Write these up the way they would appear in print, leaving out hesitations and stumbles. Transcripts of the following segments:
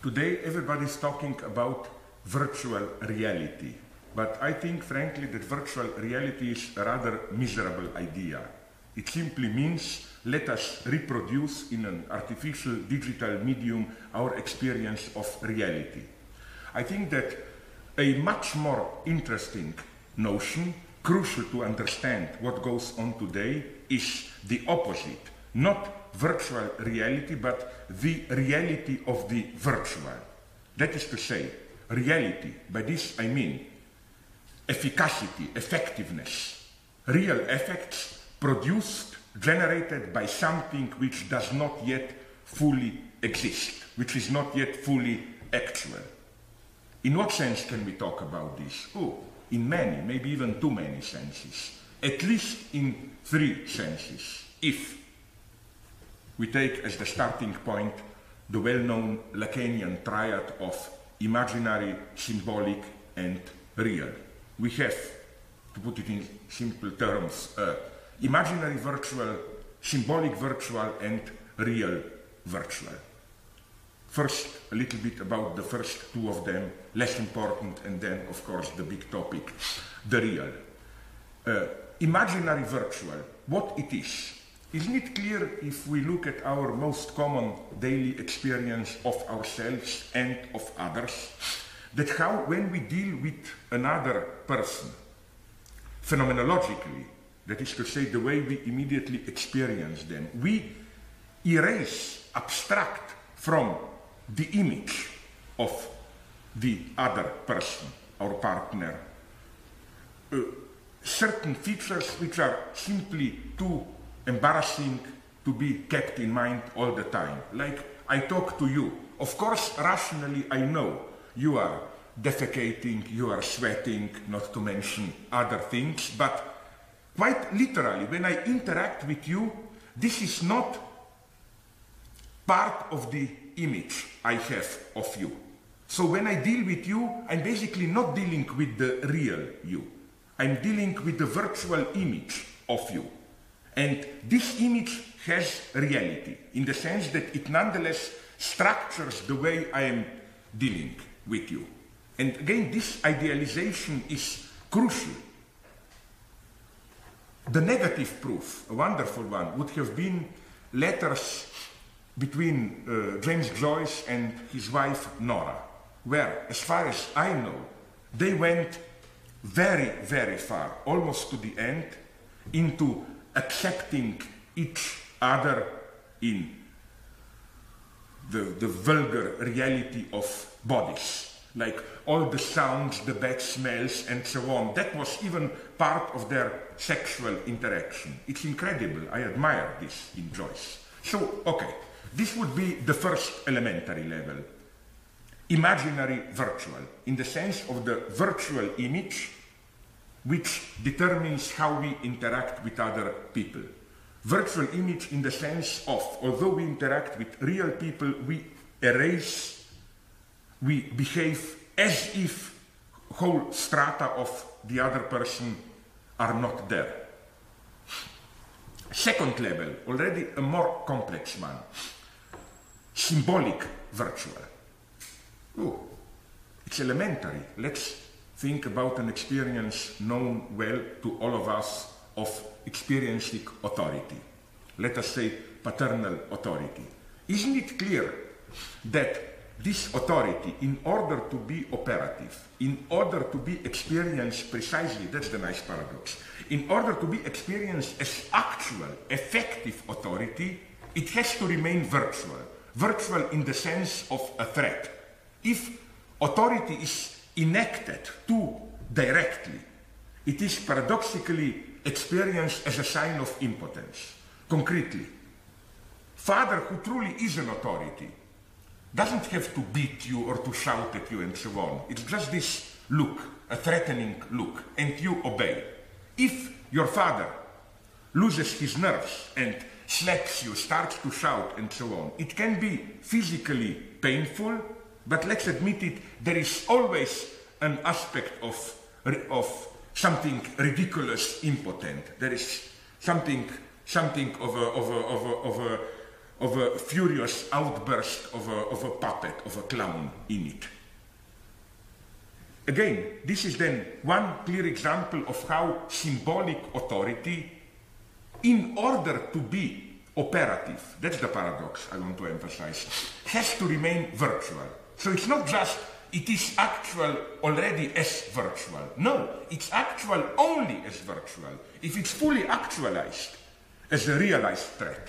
Today everybody's talking about virtual reality, but I think frankly that virtual reality is a rather miserable idea. It simply means let us reproduce in an artificial digital medium our experience of reality. I think that a much more interesting notion, crucial to understand what goes on today, is the opposite. Not virtual reality, but the reality of the virtual. That is to say, reality. By this I mean efficacy, effectiveness, real effects produced, generated by something which does not yet fully exist, which is not yet fully actual. In what sense can we talk about this? Oh, in many, maybe even too many senses. At least in three senses. If we take as the starting point the well-known Lacanian triad of imaginary, symbolic, and real. We have, to put it in simple terms, imaginary virtual, symbolic virtual, and real virtual. First, a little bit about the first two of them, less important, and then, of course, the big topic, the real. Imaginary virtual, what it is. Isn't it clear if we look at our most common daily experience of ourselves and of others, that how when we deal with another person, phenomenologically, that is to say the way we immediately experience them, we erase, abstract from the image of the other person, our partner, certain features which are simply too embarrassing to be kept in mind all the time. Like, I talk to you. Of course, rationally, I know you are defecating, you are sweating, not to mention other things, but quite literally, when I interact with you, this is not part of the image I have of you. So when I deal with you, I'm basically not dealing with the real you. I'm dealing with the virtual image of you. And this image has reality, in the sense that it nonetheless structures the way I am dealing with you. And again, this idealization is crucial. The negative proof, a wonderful one, would have been letters between James Joyce and his wife Nora, where, as far as I know, they went very, very far, almost to the end, into accepting each other in the vulgar reality of bodies, like all the sounds, the bad smells, and so on. That was even part of their sexual interaction. It's incredible. I admire this in Joyce. So, okay, this would be the first elementary level. Imaginary virtual, in the sense of the virtual image which determines how we interact with other people. Virtual image in the sense of, although we interact with real people, we erase, we behave as if whole strata of the other person are not there. Second level, already a more complex one. Symbolic virtual. Oh, it's elementary. Let's think about an experience known well to all of us of experiencing authority. Let us say paternal authority. Isn't it clear that this authority, in order to be operative, in order to be experienced precisely, that's the nice paradox, in order to be experienced as actual, effective authority, it has to remain virtual. Virtual in the sense of a threat. If authority is enacted too directly, it is paradoxically experienced as a sign of impotence. Concretely, father who truly is an authority doesn't have to beat you or to shout at you and so on. It's just this look, a threatening look, and you obey. If your father loses his nerves and slaps you, starts to shout and so on, it can be physically painful, but let's admit it, there is always an aspect of something ridiculous, impotent. There is something of of a furious outburst of a puppet, of a clown in it. Again, this is then one clear example of how symbolic authority, in order to be operative, that's the paradox I want to emphasize, has to remain virtual. So it's not just it is actual already as virtual. No, it's actual only as virtual. If it's fully actualized as a realized threat,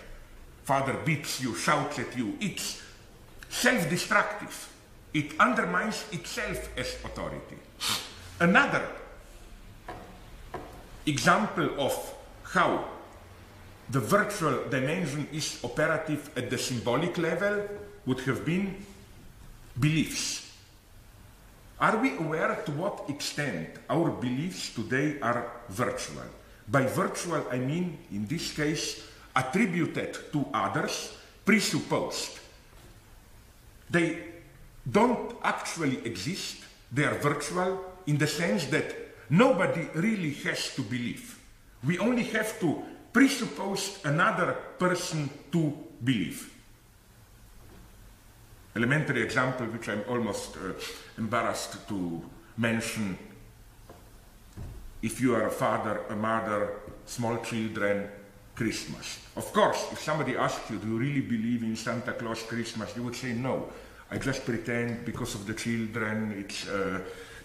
father beats you, shouts at you, it's self-destructive. It undermines itself as authority. Another example of how the virtual dimension is operative at the symbolic level would have been beliefs. Are we aware to what extent our beliefs today are virtual? By virtual, I mean, in this case, attributed to others, presupposed. They don't actually exist. They are virtual in the sense that nobody really has to believe. We only have to presuppose another person to believe. Elementary example, which I'm almost embarrassed to mention. If you are a father, a mother, small children, Christmas. Of course, if somebody asks you, do you really believe in Santa Claus Christmas? You would say, no, I just pretend because of the children, it's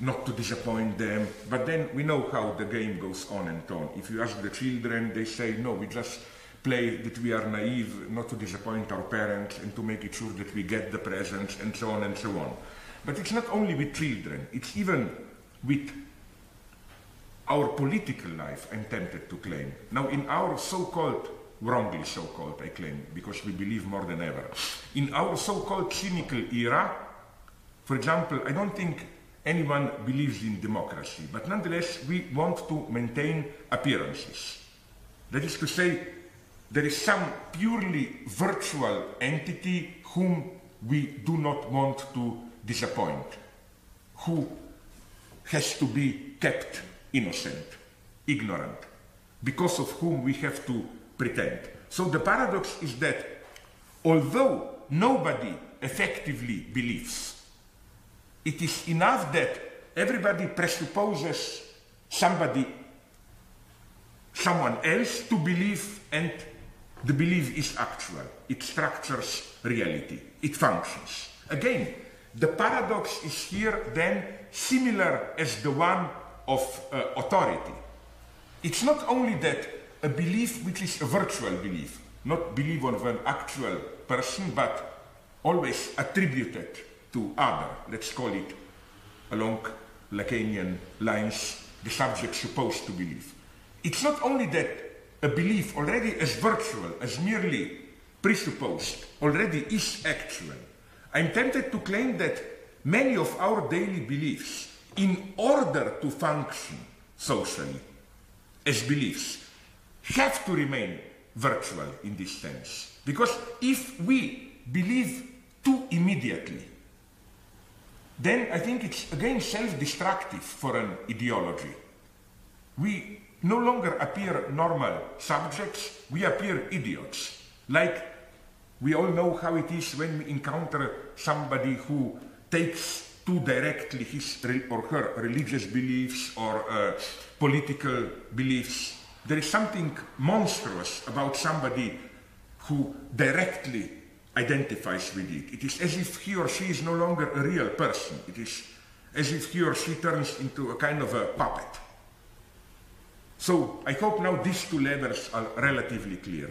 not to disappoint them. But then we know how the game goes on and on. If you ask the children, they say, no, we just play that we are naive, not to disappoint our parents and to make it sure that we get the presents and so on and so on. But it's not only with children, it's even with our political life, I'm tempted to claim. Now in our so-called, wrongly so-called, I claim, because we believe more than ever, in our so-called cynical era, for example, I don't think anyone believes in democracy, but nonetheless we want to maintain appearances. That is to say, there is some purely virtual entity whom we do not want to disappoint, who has to be kept innocent, ignorant, because of whom we have to pretend. So the paradox is that although nobody effectively believes, it is enough that everybody presupposes someone else to believe, and the belief is actual. It structures reality. It functions. Again, the paradox is here then similar as the one of authority. It's not only that a belief which is a virtual belief, not belief of an actual person, but always attributed to other. Let's call it, along Lacanian lines, the subject supposed to believe. It's not only that a belief already as virtual, as merely presupposed, already is actual. I'm tempted to claim that many of our daily beliefs, in order to function socially as beliefs, have to remain virtual in this sense. Because if we believe too immediately, then I think it's again self-destructive for an ideology. We no longer appear normal subjects, we appear idiots. Like we all know how it is when we encounter somebody who takes too directly his or her religious beliefs or political beliefs. There is something monstrous about somebody who directly identifies with it. It is as if he or she is no longer a real person. It is as if he or she turns into a kind of a puppet. So I hope now these two levels are relatively clear.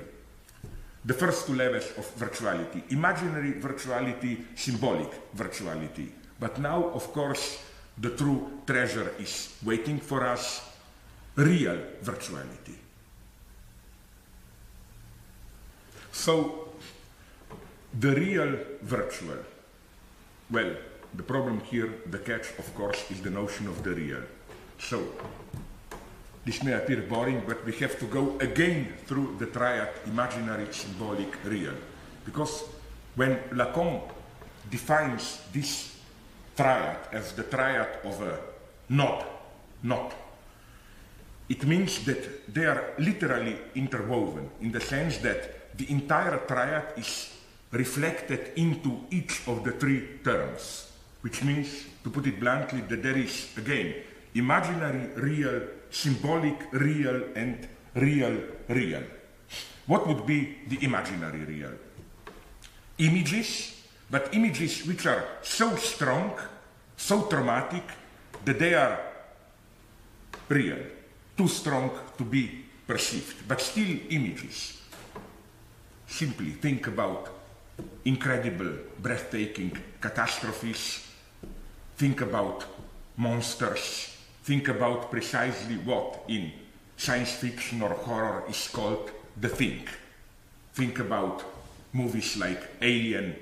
The first two levels of virtuality: imaginary virtuality, symbolic virtuality. But now, of course, the true treasure is waiting for us: real virtuality. So, the real virtual. Well, the problem here, the catch, of course, is the notion of the real. So, this may appear boring, but we have to go again through the triad imaginary, symbolic, real. Because when Lacan defines this triad as the triad of a not, it means that they are literally interwoven, in the sense that the entire triad is reflected into each of the three terms, which means, to put it bluntly, that there is, again, imaginary real, symbolic real, and real real. What would be the imaginary real? Images, but images which are so strong, so traumatic, that they are real, too strong to be perceived, but still images. Simply think about incredible, breathtaking catastrophes, think about monsters, think about precisely what in science fiction or horror is called the thing. Think about movies like Alien,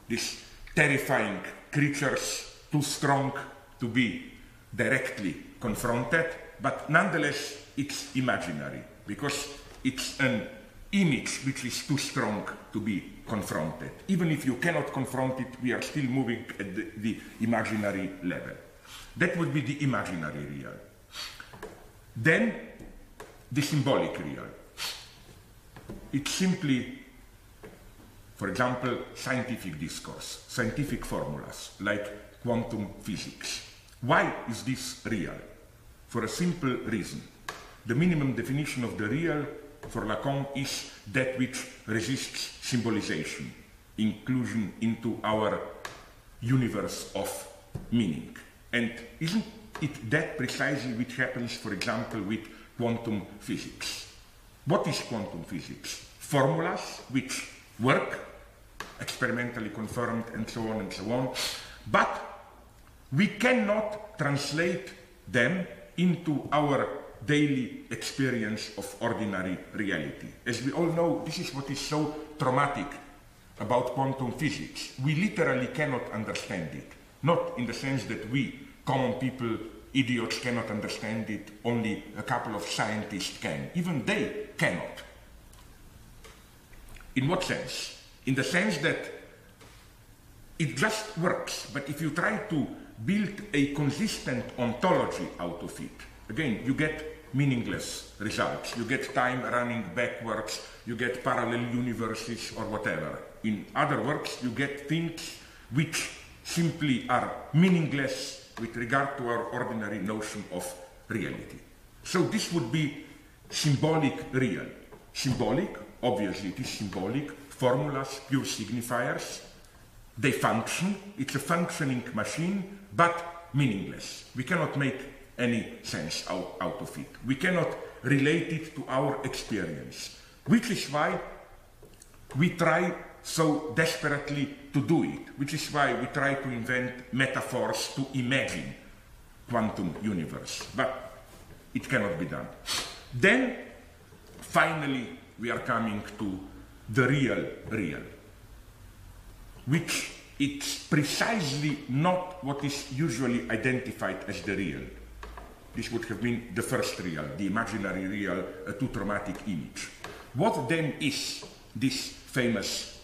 these terrifying creatures too strong to be directly confronted, but nonetheless it's imaginary because it's an image which is too strong to be confronted. Even if you cannot confront it, we are still moving at the imaginary level. That would be the imaginary real. Then the symbolic real. It's simply, for example, scientific discourse, scientific formulas like quantum physics. Why is this real? For a simple reason. The minimum definition of the real for Lacan is that which resists symbolization, inclusion into our universe of meaning. And isn't it that precisely which happens, for example, with quantum physics? What is quantum physics? Formulas which work, experimentally confirmed, and so on, but we cannot translate them into our daily experience of ordinary reality. As we all know, this is what is so traumatic about quantum physics. We literally cannot understand it. Not in the sense that we, common people, idiots, cannot understand it, only a couple of scientists can. Even they cannot. In what sense? In the sense that it just works, but if you try to build a consistent ontology out of it, again, you get meaningless results. You get time running backwards, you get parallel universes or whatever. In other words, you get things which simply are meaningless with regard to our ordinary notion of reality. So this would be symbolic real. Symbolic, obviously it is symbolic, formulas, pure signifiers, they function, it's a functioning machine, but meaningless. We cannot make any sense out of it. We cannot relate it to our experience, which is why we try so desperately to do it, which is why we try to invent metaphors to imagine quantum universe, but it cannot be done. Then, finally, we are coming to the real, which it's precisely not what is usually identified as the real. This would have been the first real, the imaginary real, a too traumatic image. What then is this famous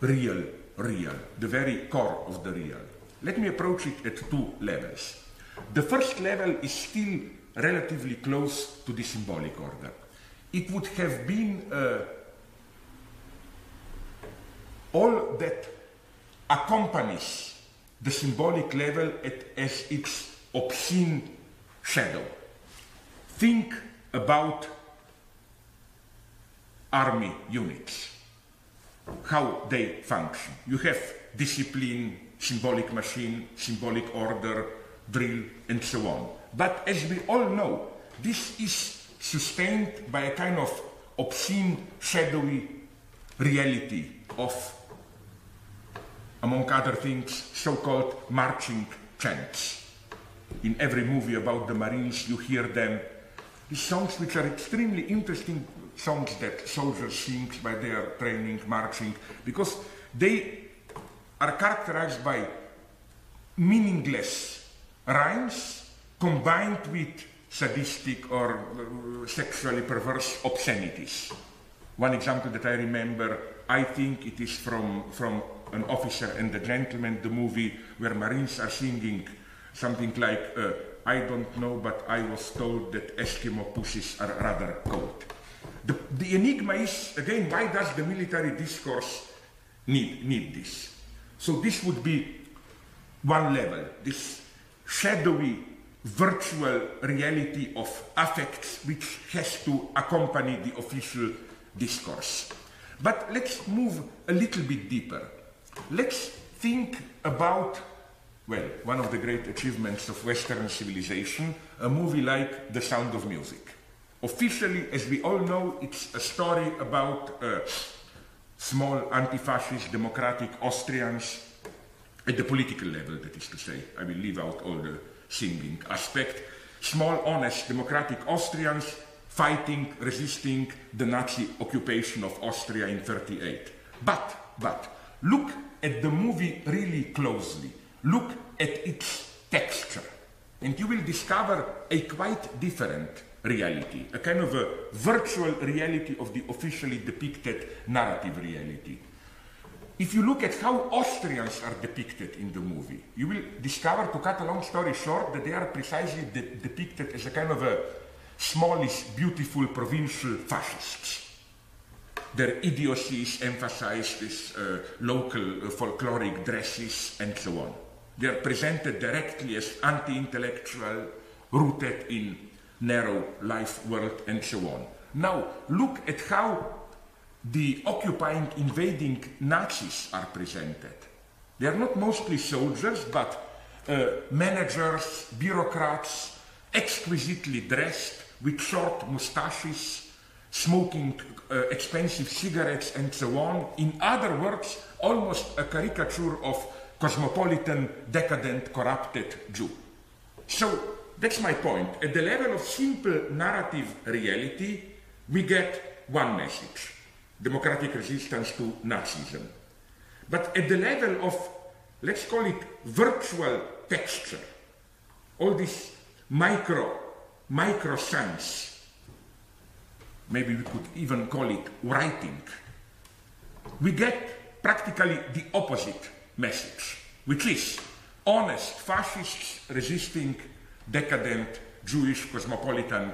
real, the very core of the real? Let me approach it at two levels. The first level is still relatively close to the symbolic order. It would have been all that accompanies the symbolic level as its obscene shadow. Think about army units, how they function. You have discipline, symbolic machine, symbolic order, drill, and so on. But as we all know, this is sustained by a kind of obscene, shadowy reality of, among other things, so-called marching chants. In every movie about the Marines, you hear them. These songs which are extremely interesting songs that soldiers sing by their training, marching, because they are characterized by meaningless rhymes combined with sadistic or sexually perverse obscenities. One example that I remember, I think it is from An Officer and a Gentleman, the movie where Marines are singing something like, I don't know, but I was told that Eskimo pussies are rather cold. The enigma is, again, why does the military discourse need this? So this would be one level, this shadowy virtual reality of affects which has to accompany the official discourse. But let's move a little bit deeper. Let's think about, well, one of the great achievements of Western civilization, a movie like The Sound of Music. Officially, as we all know, it's a story about small anti-fascist democratic Austrians at the political level, that is to say. I will leave out all the singing aspect. Small, honest, democratic Austrians fighting, resisting the Nazi occupation of Austria in 1938. But, look at the movie really closely. Look at its texture. And you will discover a quite different reality, a kind of a virtual reality of the officially depicted narrative reality. If you look at how Austrians are depicted in the movie, you will discover, to cut a long story short, that they are precisely depicted as a kind of a smallish, beautiful, provincial fascists. Their idiocy is emphasized as local folkloric dresses and so on. They are presented directly as anti-intellectual, rooted in narrow life world and so on. Now, look at how the occupying, invading Nazis are presented. They are not mostly soldiers, but managers, bureaucrats, exquisitely dressed, with short mustaches, smoking expensive cigarettes and so on. In other words, almost a caricature of cosmopolitan, decadent, corrupted Jew. So that's my point. At the level of simple narrative reality, we get one message: democratic resistance to Nazism. But at the level of, let's call it virtual texture, all this micro science, maybe we could even call it writing, we get practically the opposite message, which is honest fascists resisting decadent Jewish cosmopolitan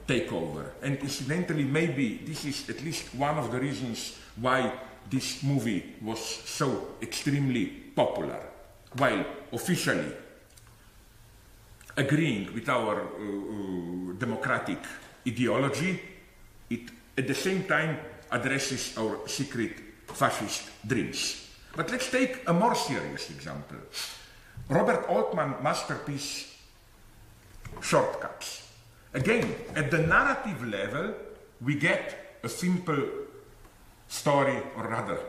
takeover. And incidentally, maybe this is at least one of the reasons why this movie was so extremely popular. While officially agreeing with our democratic ideology, it at the same time addresses our secret fascist dreams. But let's take a more serious example. Robert Altman's masterpiece, Shortcuts. Again, at the narrative level, we get a simple story, or rather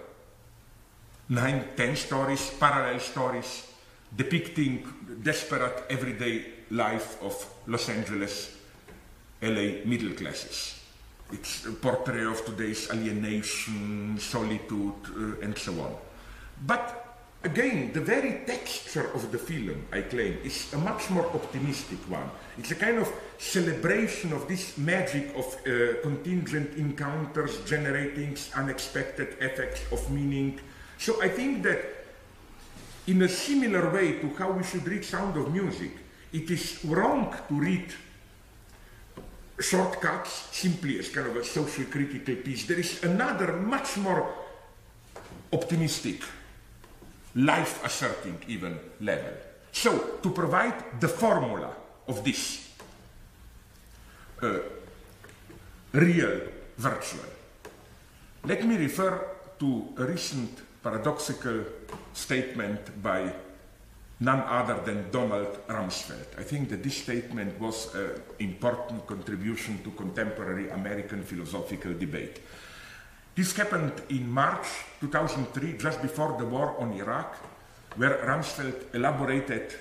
9, 10 stories, parallel stories, depicting the desperate everyday life of Los Angeles, LA middle classes. It's a portrait of today's alienation, solitude, and so on. But again, the very texture of the film, I claim, is a much more optimistic one. It's a kind of celebration of this magic of contingent encounters generating unexpected effects of meaning. So I think that in a similar way to how we should read Sound of Music, it is wrong to read Shortcuts simply as kind of a social critical piece. There is another much more optimistic, life-asserting even level. So, to provide the formula of this real virtual, let me refer to a recent paradoxical statement by none other than Donald Rumsfeld. I think that this statement was an important contribution to contemporary American philosophical debate. This happened in March 2003, just before the war on Iraq, where Rumsfeld elaborated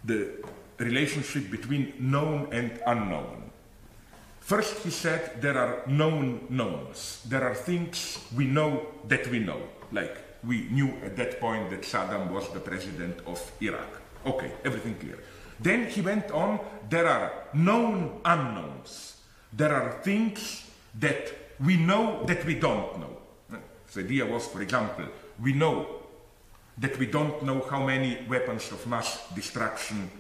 the relationship between known and unknown. First, he said there are known knowns. There are things we know that we know, like we knew at that point that Saddam was the president of Iraq. Okay, everything clear. Then he went on, there are known unknowns. There are things that we know that we don't know. The idea was, for example, we know that we don't know how many weapons of mass destruction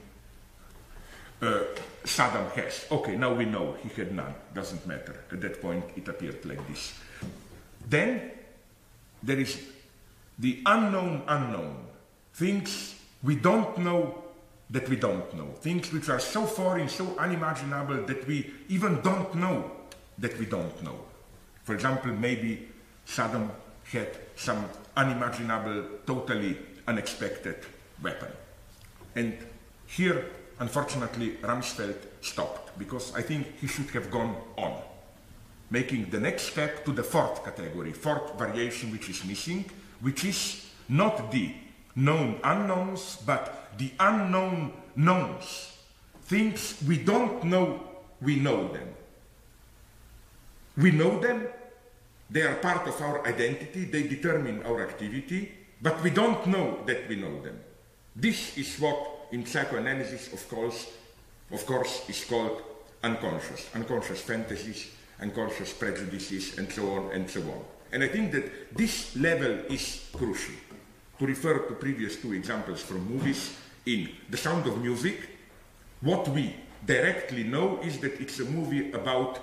Saddam has. Okay, now we know he had none. Doesn't matter. At that point, it appeared like this. Then there is the unknown unknown. Things we don't know that we don't know. Things which are so foreign, so unimaginable that we even don't know that we don't know. For example, maybe Saddam had some unimaginable, totally unexpected weapon. And here, unfortunately, Rumsfeld stopped, because I think he should have gone on, making the next step to the fourth category, fourth variation which is missing, which is not the known unknowns, but the unknown knowns. Things we don't know, we know them. We know them, they are part of our identity, they determine our activity, but we don't know that we know them. This is what in psychoanalysis, of course, is called unconscious. Unconscious fantasies, unconscious prejudices, and so on and so on. And I think that this level is crucial. To refer to previous two examples from movies, in The Sound of Music, what we directly know is that it's a movie about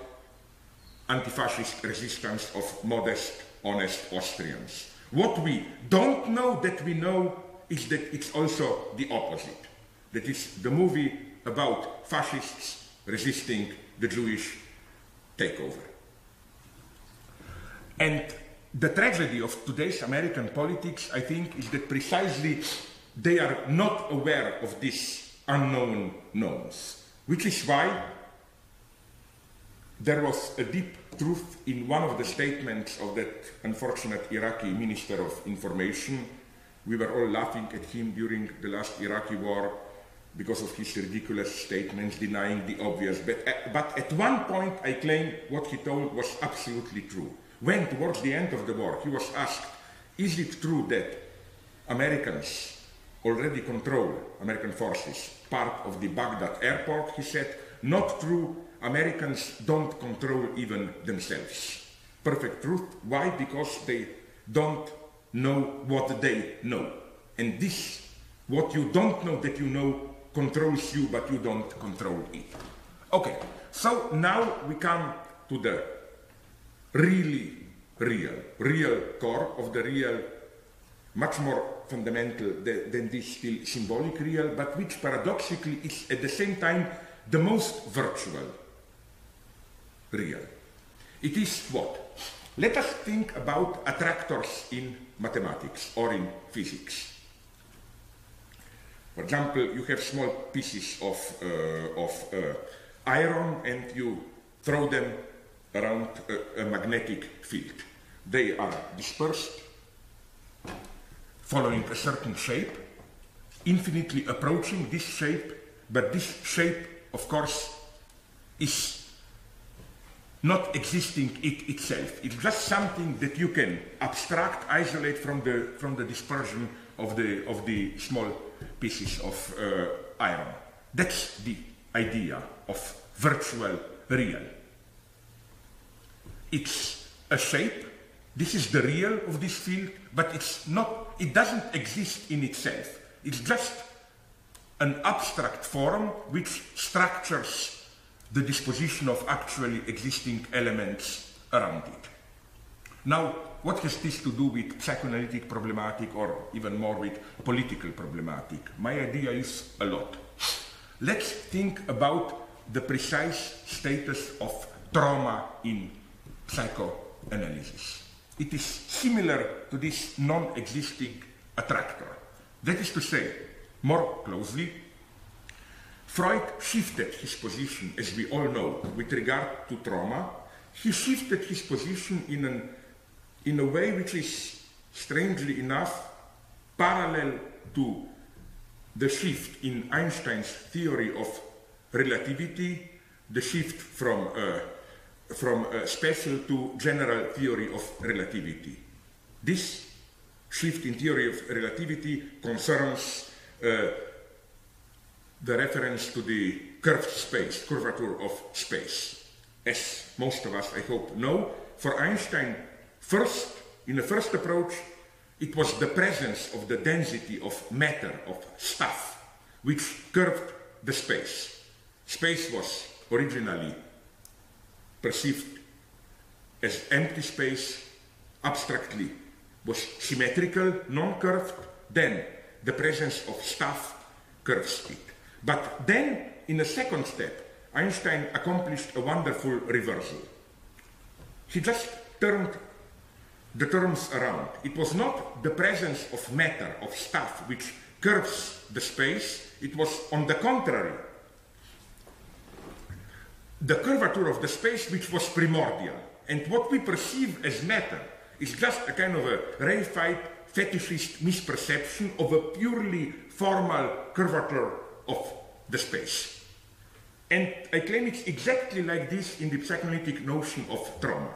anti-fascist resistance of modest, honest Austrians. What we don't know that we know is that it's also the opposite. That it's the movie about fascists resisting the Jewish takeover. And the tragedy of today's American politics, I think, is that precisely they are not aware of these unknown knowns, which is why there was a deep truth in one of the statements of that unfortunate Iraqi Minister of Information. We were all laughing at him during the last Iraqi war because of his ridiculous statements denying the obvious. But at one point, I claim what he told was absolutely true. When, towards the end of the war, he was asked, is it true that Americans already control, American forces, part of the Baghdad airport? He said, not true, Americans don't control even themselves. Perfect truth. Why? Because they don't know what they know. And this, what you don't know that you know, controls you, but you don't control it. Okay, so now we come to the really real core of the real, much more fundamental than this still symbolic real, but which paradoxically is at the same time the most virtual real. It is what? Let us think about attractors in mathematics or in physics. For example, you have small pieces of iron and you throw them around a magnetic field. They are dispersed, following a certain shape, infinitely approaching this shape, but this shape, of course, is not existing itself. It's just something that you can abstract, isolate from the dispersion of the small pieces of iron. That's the idea of virtual real. It's a shape. This is the real of this field, but it's not, it doesn't exist in itself. It's just an abstract form which structures the disposition of actually existing elements around it. Now, what has this to do with psychoanalytic problematic or even more with political problematic? My idea is a lot. Let's think about the precise status of trauma in psychoanalysis. It is similar to this non-existing attractor. That is to say, more closely, Freud shifted his position, as we all know, with regard to trauma. He shifted his position in a way which is, strangely enough, parallel to the shift in Einstein's theory of relativity, the shift from special to general theory of relativity. This shift in theory of relativity concerns the reference to the curved space, curvature of space. As most of us, I hope, know, for Einstein, in the first approach, it was the presence of the density of matter, of stuff, which curved the space. Space was originally perceived as empty space, abstractly was symmetrical, non-curved, then the presence of staff curves it. But then, in a second step, Einstein accomplished a wonderful reversal. He just turned the terms around. It was not the presence of matter, of stuff, which curves the space. It was, on the contrary, the curvature of the space which was primordial. And what we perceive as matter is just a kind of a reified, fetishist misperception of a purely formal curvature of the space. And I claim it's exactly like this in the psychoanalytic notion of trauma.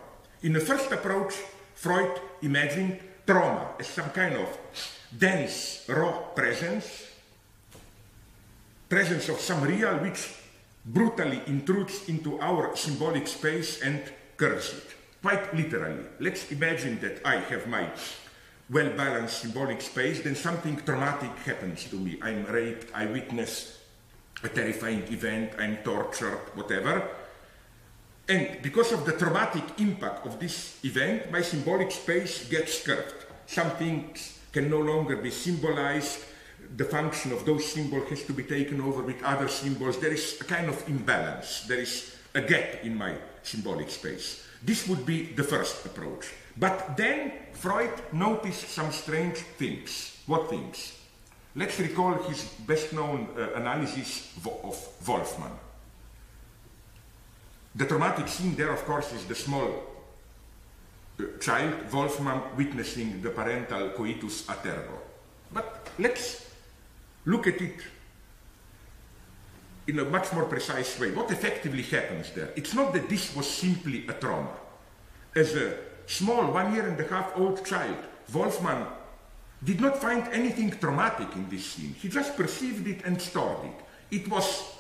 In the first approach, Freud imagined trauma as some kind of dense, raw presence of some real which brutally intrudes into our symbolic space and curves it. Quite literally. Let's imagine that I have my well-balanced symbolic space, then something traumatic happens to me. I'm raped, I witness a terrifying event, I'm tortured, whatever. And because of the traumatic impact of this event, my symbolic space gets curved. Some things can no longer be symbolized. The function of those symbols has to be taken over with other symbols. There is a kind of imbalance. There is a gap in my symbolic space. This would be the first approach. But then Freud noticed some strange things. What things? Let's recall his best-known analysis of Wolfman. The traumatic scene there, of course, is the small child, Wolfman, witnessing the parental coitus a tergo. But let's look at it in a much more precise way. What effectively happens there? It's not that this was simply a trauma. As a small 1.5-year-old child, Wolfman did not find anything traumatic in this scene. He just perceived it and stored it. It was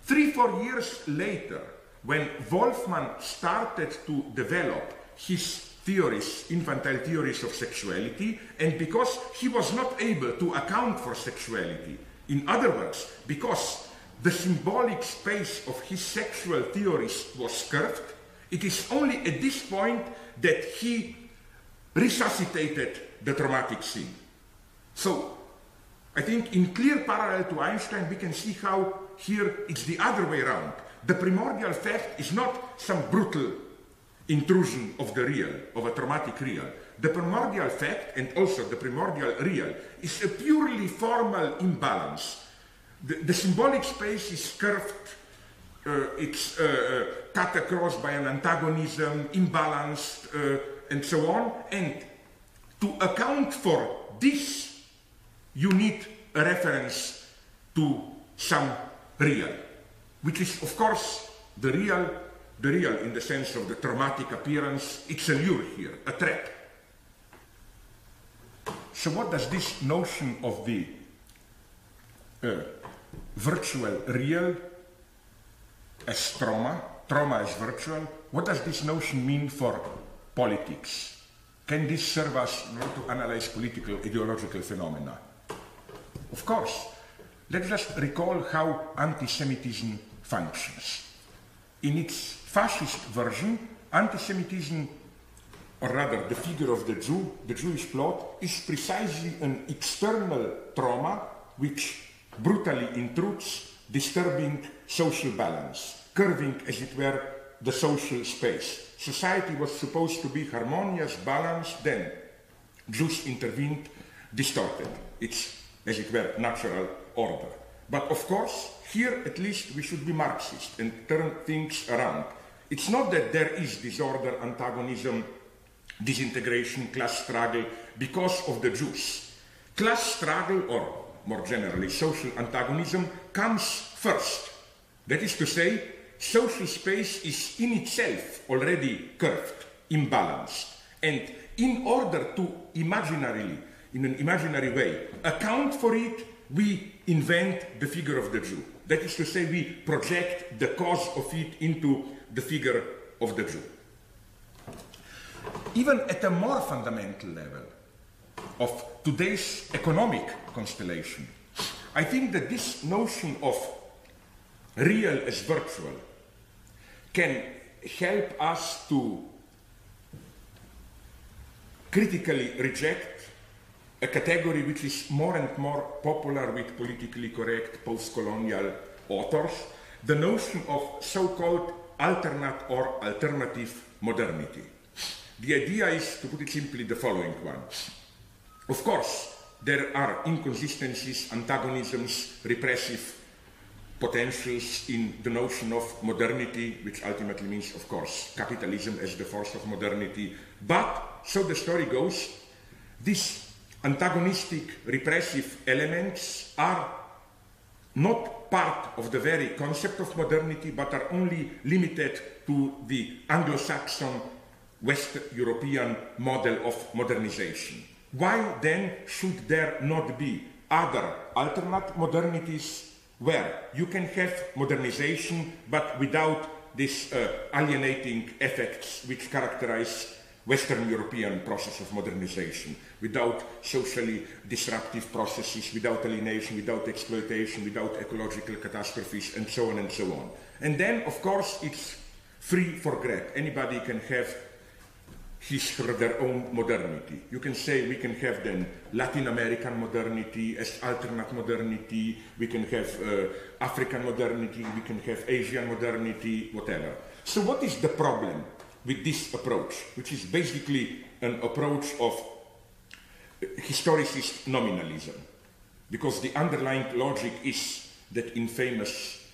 3-4 years later when Wolfman started to develop his theories, infantile theories of sexuality, and because he was not able to account for sexuality, in other words, because the symbolic space of his sexual theories was curved, it is only at this point that he resuscitated the traumatic scene. So, I think in clear parallel to Einstein, we can see how here it's the other way around. The primordial fact is not some brutal intrusion of the real, of a traumatic real. The primordial fact, and also the primordial real, is a purely formal imbalance. The symbolic space is curved, it's cut across by an antagonism, imbalanced, and so on. And to account for this, you need a reference to some real, which is, of course, the real in the sense of the traumatic appearance. It's a lure here, a trap. So what does this notion of the virtual real as trauma as virtual, what does this notion mean for politics? Can this serve us to analyze political ideological phenomena? Of course. Let's just recall how anti-Semitism functions. In its fascist version, anti-Semitism, or rather the figure of the Jew, the Jewish plot, is precisely an external trauma which brutally intrudes, disturbing social balance, curving, as it were, the social space. Society was supposed to be harmonious, balanced, then Jews intervened, distorted its, as it were, natural order. But of course, here at least we should be Marxist and turn things around. It's not that there is disorder, antagonism, disintegration, class struggle because of the Jews. Class struggle, or more generally social antagonism, comes first. That is to say, social space is in itself already curved, imbalanced. And in order to imaginarily, in an imaginary way, account for it, we invent the figure of the Jew. That is to say, we project the cause of it into the figure of the Jew. Even at a more fundamental level of today's economic constellation, I think that this notion of real as virtual, can help us to critically reject a category which is more and more popular with politically correct post-colonial authors, the notion of so-called alternate or alternative modernity. The idea is, to put it simply, the following one. Of course, there are inconsistencies, antagonisms, repressive potentials in the notion of modernity, which ultimately means, of course, capitalism as the force of modernity. But, so the story goes, these antagonistic, repressive elements are not part of the very concept of modernity, but are only limited to the Anglo-Saxon, West European model of modernization. Why then should there not be other alternate modernities where you can have modernization but without these alienating effects which characterize Western European process of modernization, without socially disruptive processes, without alienation, without exploitation, without ecological catastrophes, and so on and so on. And then, of course, it's free for grab. Anybody can have his or their own modernity. You can say we can have then Latin American modernity as alternate modernity, we can have African modernity, we can have Asian modernity, whatever. So what is the problem with this approach, which is basically an approach of historicist nominalism? Because the underlying logic is that infamous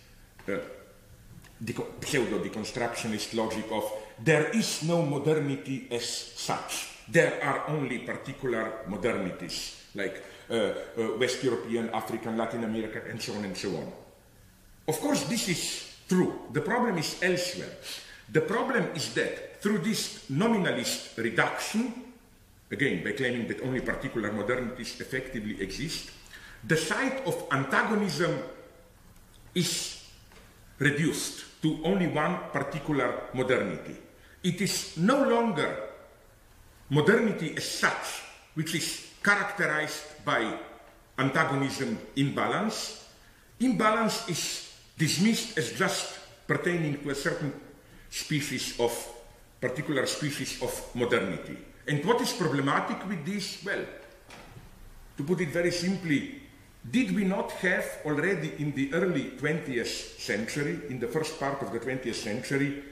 pseudo-deconstructionist logic of there is no modernity as such. There are only particular modernities, like West European, African, Latin American, and so on and so on. Of course, this is true. The problem is elsewhere. The problem is that through this nominalist reduction, again, by claiming that only particular modernities effectively exist, the side of antagonism is reduced to only one particular modernity. It is no longer modernity as such, which is characterized by antagonism imbalance. Imbalance is dismissed as just pertaining to a certain particular species of modernity. And what is problematic with this? Well, to put it very simply, did we not have already in the early 20th century, in the first part of the 20th century,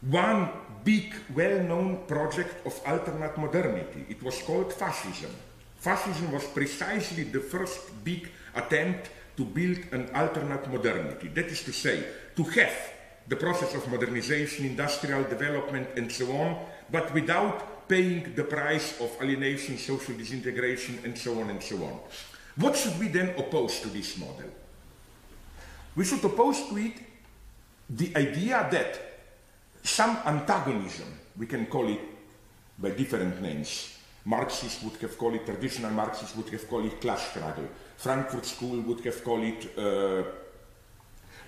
one big, well-known project of alternate modernity? It was called fascism. Fascism was precisely the first big attempt to build an alternate modernity. That is to say, to have the process of modernization, industrial development, and so on, but without paying the price of alienation, social disintegration, and so on and so on. What should we then oppose to this model? We should oppose to it the idea that some antagonism, we can call it by different names. Marxists would have called it, traditional Marxists would have called it class struggle. Frankfurt School would have called it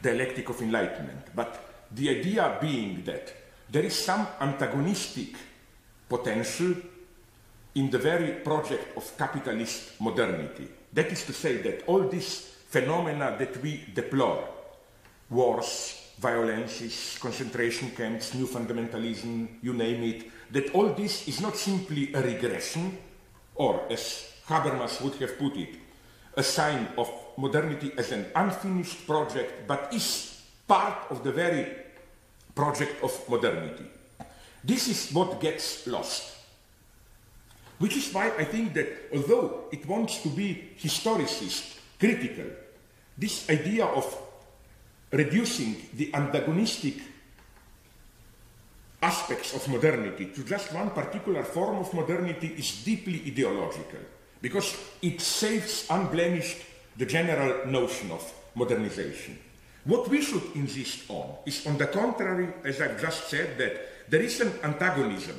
dialectic of enlightenment. But the idea being that there is some antagonistic potential in the very project of capitalist modernity. That is to say that all these phenomena that we deplore, wars, violences, concentration camps, new fundamentalism, you name it, that all this is not simply a regression, or as Habermas would have put it, a sign of modernity as an unfinished project, but is part of the very project of modernity. This is what gets lost. Which is why I think that although it wants to be historicist, critical, this idea of reducing the antagonistic aspects of modernity to just one particular form of modernity is deeply ideological, because it saves unblemished the general notion of modernization. What we should insist on is, on the contrary, as I've just said, that there is an antagonism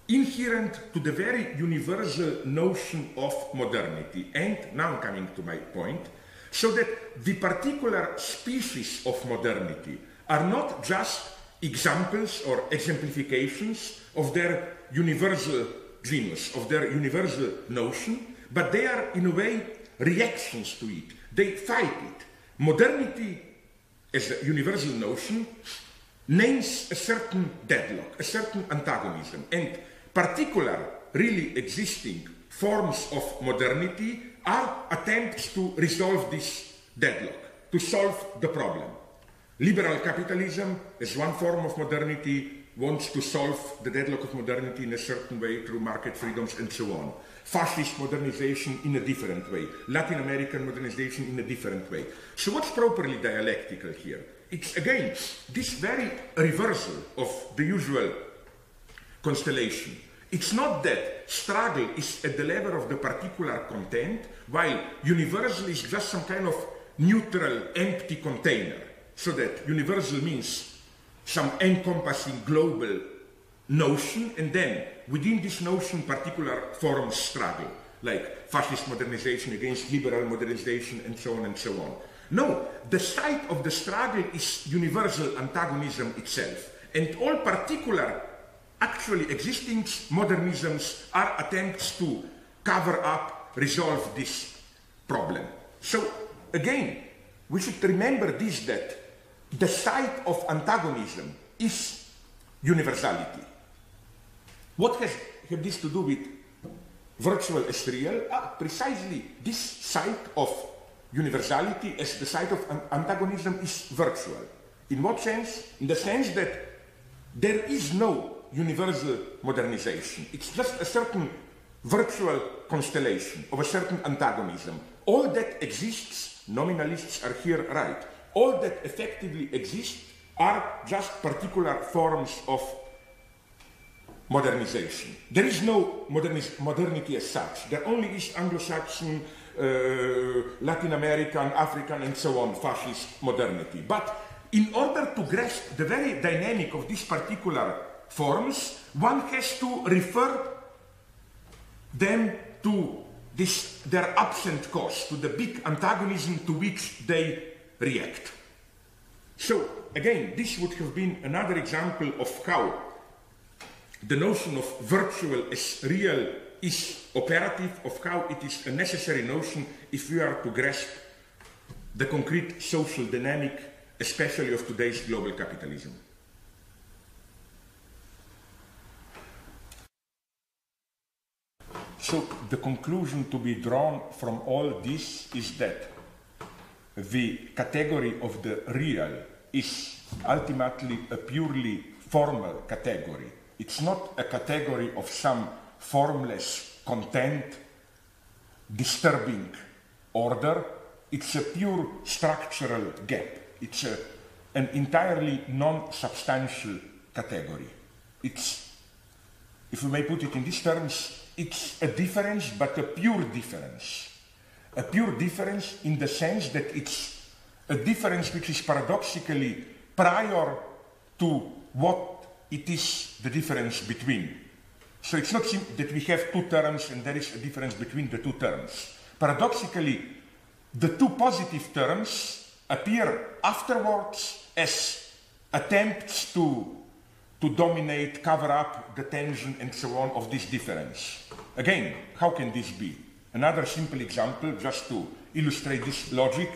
inherent to the very universal notion of modernity. And now I'm coming to my point, so that the particular species of modernity are not just examples or exemplifications of their universal genius, of their universal notion, but they are in a way reactions to it. They fight it. Modernity as a universal notion, names a certain deadlock, a certain antagonism, and particular, really existing forms of modernity are attempts to resolve this deadlock, to solve the problem. Liberal capitalism, as one form of modernity, wants to solve the deadlock of modernity in a certain way through market freedoms and so on. Fascist modernization in a different way. Latin American modernization in a different way. So what's properly dialectical here? It's again this very reversal of the usual constellation. It's not that struggle is at the level of the particular content, while universal is just some kind of neutral, empty container. So that universal means some encompassing global notion, and then within this notion particular forms struggle, like fascist modernization against liberal modernization and so on and so on. No, the site of the struggle is universal antagonism itself, and all particular actually existing modernisms are attempts to cover up, resolve this problem. So again, we should remember this, that the site of antagonism is universality. What has this to do with virtual as real? Precisely this site of universality as the site of antagonism is virtual. In what sense? In the sense that there is no universal modernization. It's just a certain virtual constellation of a certain antagonism. All that exists, nominalists are here right, all that effectively exists are just particular forms of modernization. There is no modernity as such. There only is Anglo-Saxon, Latin American, African, and so on, fascist modernity. But in order to grasp the very dynamic of these particular forms, one has to refer them to their absent cause, to the big antagonism to which they react. So, again, this would have been another example of how the notion of virtual as real is operative, of how it is a necessary notion if we are to grasp the concrete social dynamic, especially of today's global capitalism. So the conclusion to be drawn from all this is that the category of the real is ultimately a purely formal category. It's not a category of some formless content, disturbing order. It's a pure structural gap. It's an entirely non-substantial category. It's, if we may put it in these terms, it's a difference, but a pure difference. A pure difference in the sense that it's a difference which is paradoxically prior to what it is the difference between. So it's not that we have two terms and there is a difference between the two terms. Paradoxically, the two positive terms appear afterwards as attempts to dominate, cover up the tension and so on of this difference. Again, how can this be? Another simple example, just to illustrate this logic,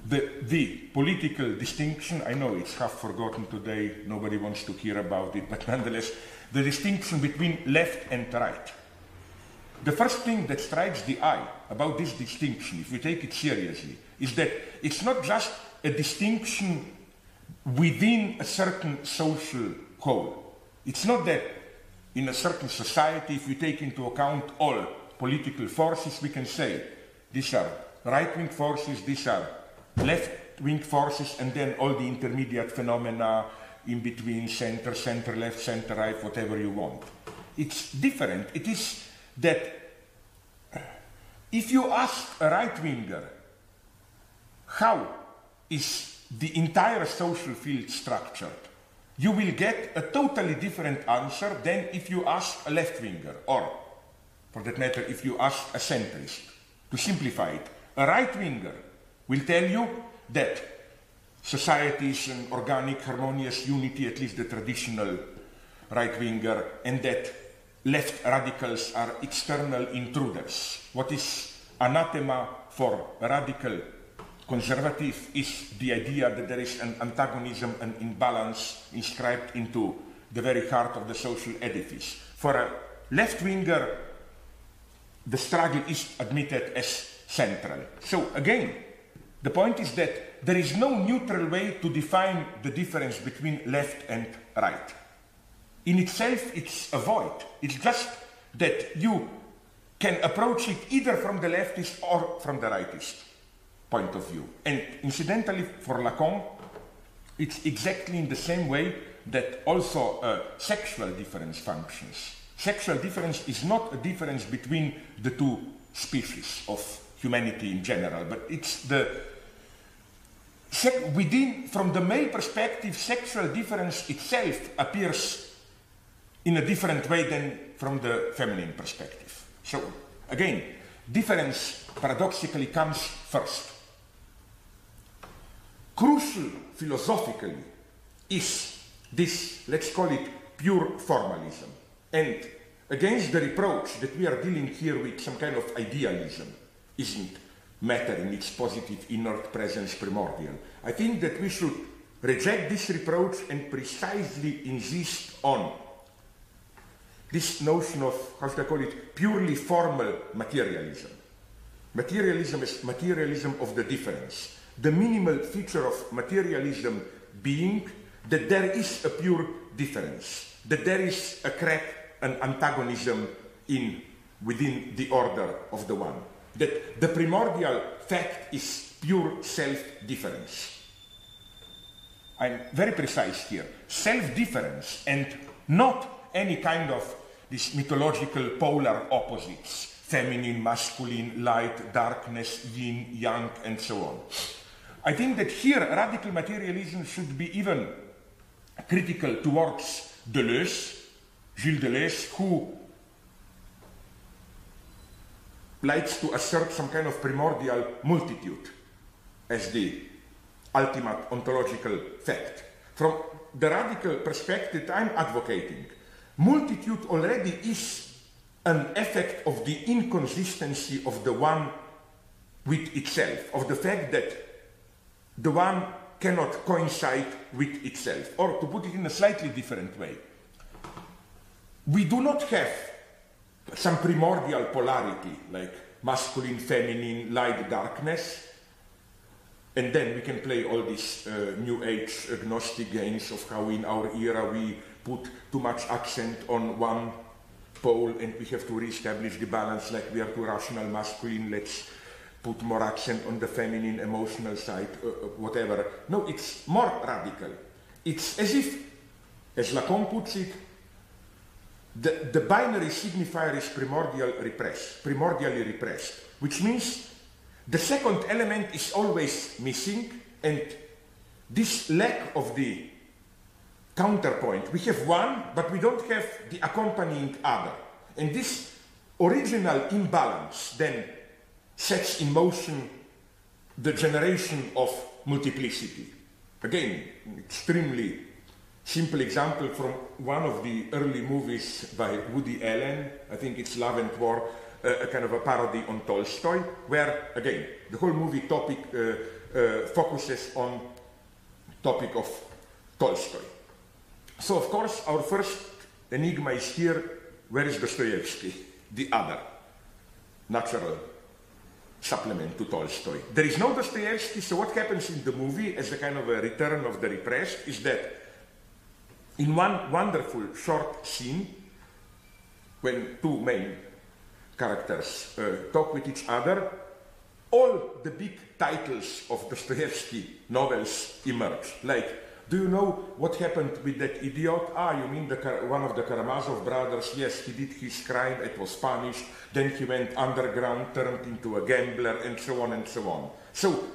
the political distinction, I know it's half forgotten today, nobody wants to hear about it, but nonetheless, the distinction between left and right. The first thing that strikes the eye about this distinction, if we take it seriously, is that it's not just a distinction within a certain social whole. It's not that in a certain society, if we take into account all political forces, we can say these are right-wing forces, these are left-wing forces, and then all the intermediate phenomena in between, center, center-left, center-right, whatever you want. It's different. It is that if you ask a right-winger how is the entire social field structured, you will get a totally different answer than if you ask a left-winger, or, for that matter, if you ask a centrist. To simplify it, a right-winger will tell you that society is an organic, harmonious unity, at least the traditional right-winger, and that left radicals are external intruders. What is anathema for a radical conservative is the idea that there is an antagonism and imbalance inscribed into the very heart of the social edifice. For a left-winger, the struggle is admitted as central. So again, the point is that there is no neutral way to define the difference between left and right. In itself, it's a void. It's just that you can approach it either from the leftist or from the rightist point of view. And incidentally, for Lacan, it's exactly in the same way that also sexual difference functions. Sexual difference is not a difference between the two species of humanity in general, but it's the within, from the male perspective, sexual difference itself appears in a different way than from the feminine perspective. So again, difference paradoxically comes first. Crucial philosophically is this, let's call it pure formalism. And against the reproach that we are dealing here with some kind of idealism, isn't matter in its positive inert presence primordial. I think that we should reject this reproach and precisely insist on this notion of, how should I call it, purely formal materialism. Materialism is materialism of the difference. The minimal feature of materialism being that there is a pure difference, that there is a crack, an antagonism within the order of the one. That the primordial fact is pure self-difference. I'm very precise here. Self-difference and not any kind of these mythological polar opposites, feminine, masculine, light, darkness, yin, yang, and so on. I think that here radical materialism should be even critical towards Deleuze, Gilles Deleuze, who likes to assert some kind of primordial multitude as the ultimate ontological fact. From the radical perspective I'm advocating, multitude already is an effect of the inconsistency of the one with itself, of the fact that the one cannot coincide with itself. Or to put it in a slightly different way, we do not have some primordial polarity, like masculine, feminine, light, darkness, and then we can play all these new age agnostic games of how in our era we put too much accent on one pole and we have to reestablish the balance, like we are too rational masculine, let's put more accent on the feminine emotional side, whatever. No, it's more radical. It's as if, as Lacan puts it, the binary signifier is primordially repressed, which means the second element is always missing, and this lack of the counterpoint, we have one, but we don't have the accompanying other. And this original imbalance then sets in motion the generation of multiplicity. Again, extremely simple example from one of the early movies by Woody Allen, I think it's Love and War, a kind of a parody on Tolstoy, where, again, the whole movie topic focuses on topic of Tolstoy. So, of course, our first enigma is here, where is Dostoevsky, the other natural supplement to Tolstoy? There is no Dostoevsky, so what happens in the movie as a kind of a return of the repressed is that in one wonderful short scene, when two main characters talk with each other, all the big titles of Dostoevsky novels emerge. Like, do you know what happened with that idiot? Ah, you mean one of the Karamazov brothers? Yes, he did his crime, it was punished, then he went underground, turned into a gambler, and so on and so on. So,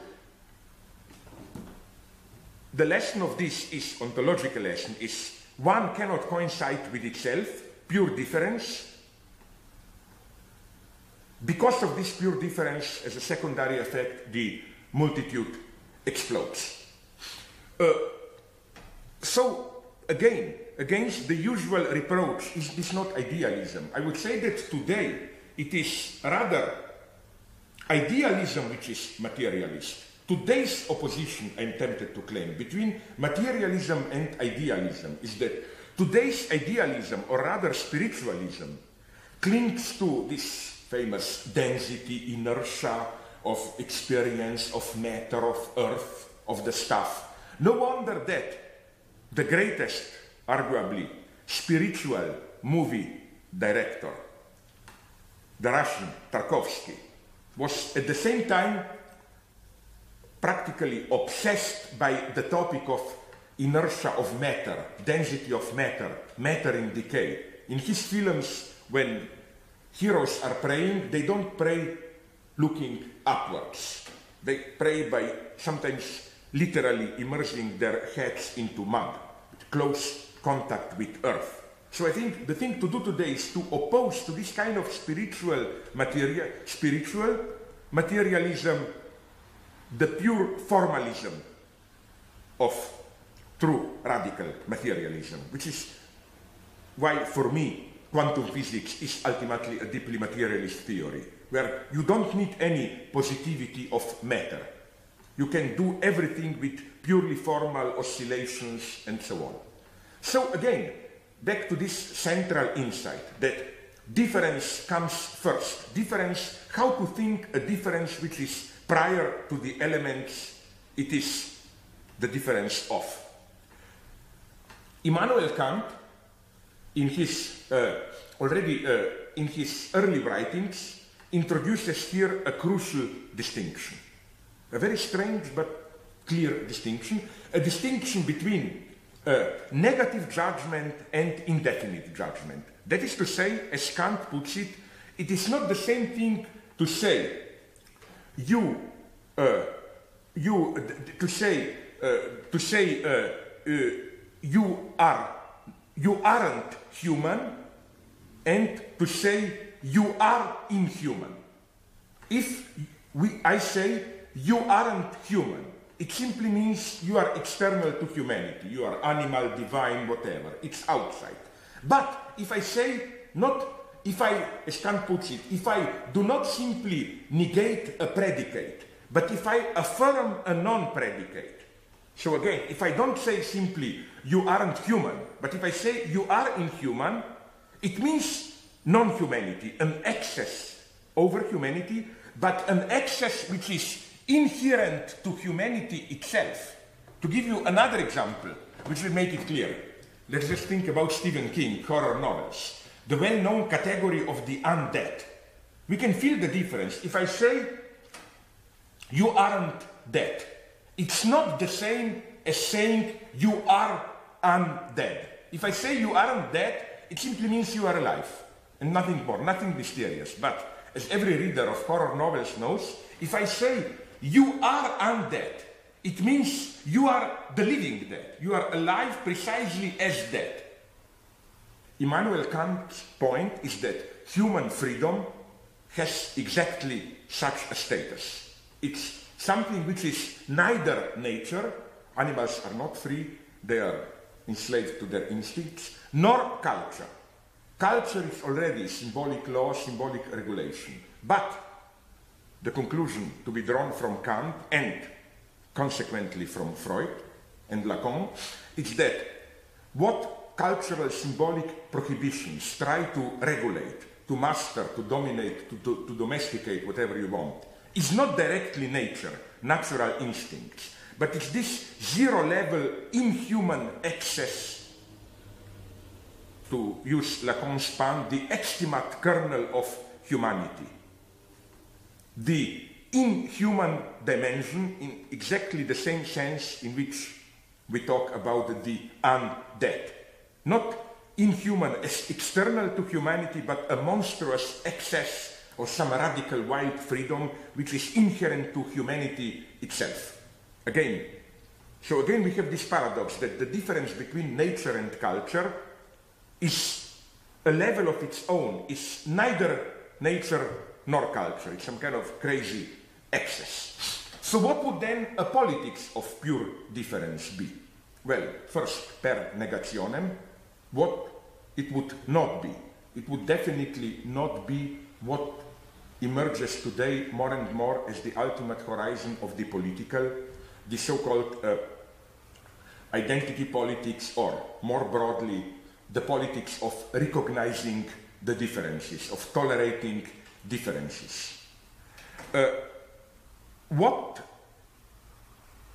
the lesson of this is, ontological lesson, is one cannot coincide with itself, pure difference. Because of this pure difference, as a secondary effect, the multitude explodes. So, again, against the usual reproach, is this not idealism? I would say that today it is rather idealism which is materialist. today's opposition, I'm tempted to claim, between materialism and idealism is that today's idealism, or rather spiritualism, clings to this famous density, inertia of experience, of matter, of earth, of the stuff. No wonder that the greatest, arguably, spiritual movie director, the Russian Tarkovsky, was at the same time practically obsessed by the topic of inertia of matter, density of matter, matter in decay. In his films, when heroes are praying, they don't pray looking upwards. They pray by sometimes literally immersing their heads into mud, with close contact with earth. So I think the thing to do today is to oppose to this kind of spiritual materialism, the pure formalism of true radical materialism, which is why, for me, quantum physics is ultimately a deeply materialist theory, where you don't need any positivity of matter. You can do everything with purely formal oscillations and so on. So again, back to this central insight that difference comes first. Difference, how to think a difference which is prior to the elements it is the difference of. Immanuel Kant, in his in his early writings, introduces here a crucial distinction. A very strange but clear distinction. A distinction between negative judgment and indefinite judgment. That is to say, as Kant puts it, it is not the same thing to say you aren't human, and to say you are inhuman. If I say you aren't human, it simply means you are external to humanity. You are animal, divine, whatever. It's outside. But if I say as Kant puts it, if I do not simply negate a predicate, but if I affirm a non-predicate. So again, if I don't say simply you aren't human, but if I say you are inhuman, it means non-humanity, an excess over humanity, but an excess which is inherent to humanity itself. To give you another example, which will make it clear, let's just think about Stephen King, horror novels, the well-known category of the undead. We can feel the difference. If I say, you aren't dead, it's not the same as saying you are undead. If I say you aren't dead, it simply means you are alive, and nothing more, nothing mysterious. But as every reader of horror novels knows, if I say you are undead, it means you are the living dead. You are alive precisely as dead. Immanuel Kant's point is that human freedom has exactly such a status. It's something which is neither nature, animals are not free, they are enslaved to their instincts, nor culture. Culture is already symbolic law, symbolic regulation. But the conclusion to be drawn from Kant and consequently from Freud and Lacan is that what cultural symbolic prohibitions try to regulate, to master, to dominate, to domesticate, whatever you want, is not directly nature, natural instincts, but it's this zero-level inhuman excess, to use Lacan's pun, the extimate kernel of humanity. The inhuman dimension in exactly the same sense in which we talk about the undead. Not inhuman as external to humanity, but a monstrous excess or some radical wild freedom which is inherent to humanity itself. So again we have this paradox that the difference between nature and culture is a level of its own, is neither nature nor culture. It's some kind of crazy excess. So what would then a politics of pure difference be? Well, first, per negationem, what it would not be. It would definitely not be what emerges today more and more as the ultimate horizon of the political, the so-called identity politics, or more broadly, the politics of recognizing the differences, of tolerating differences. What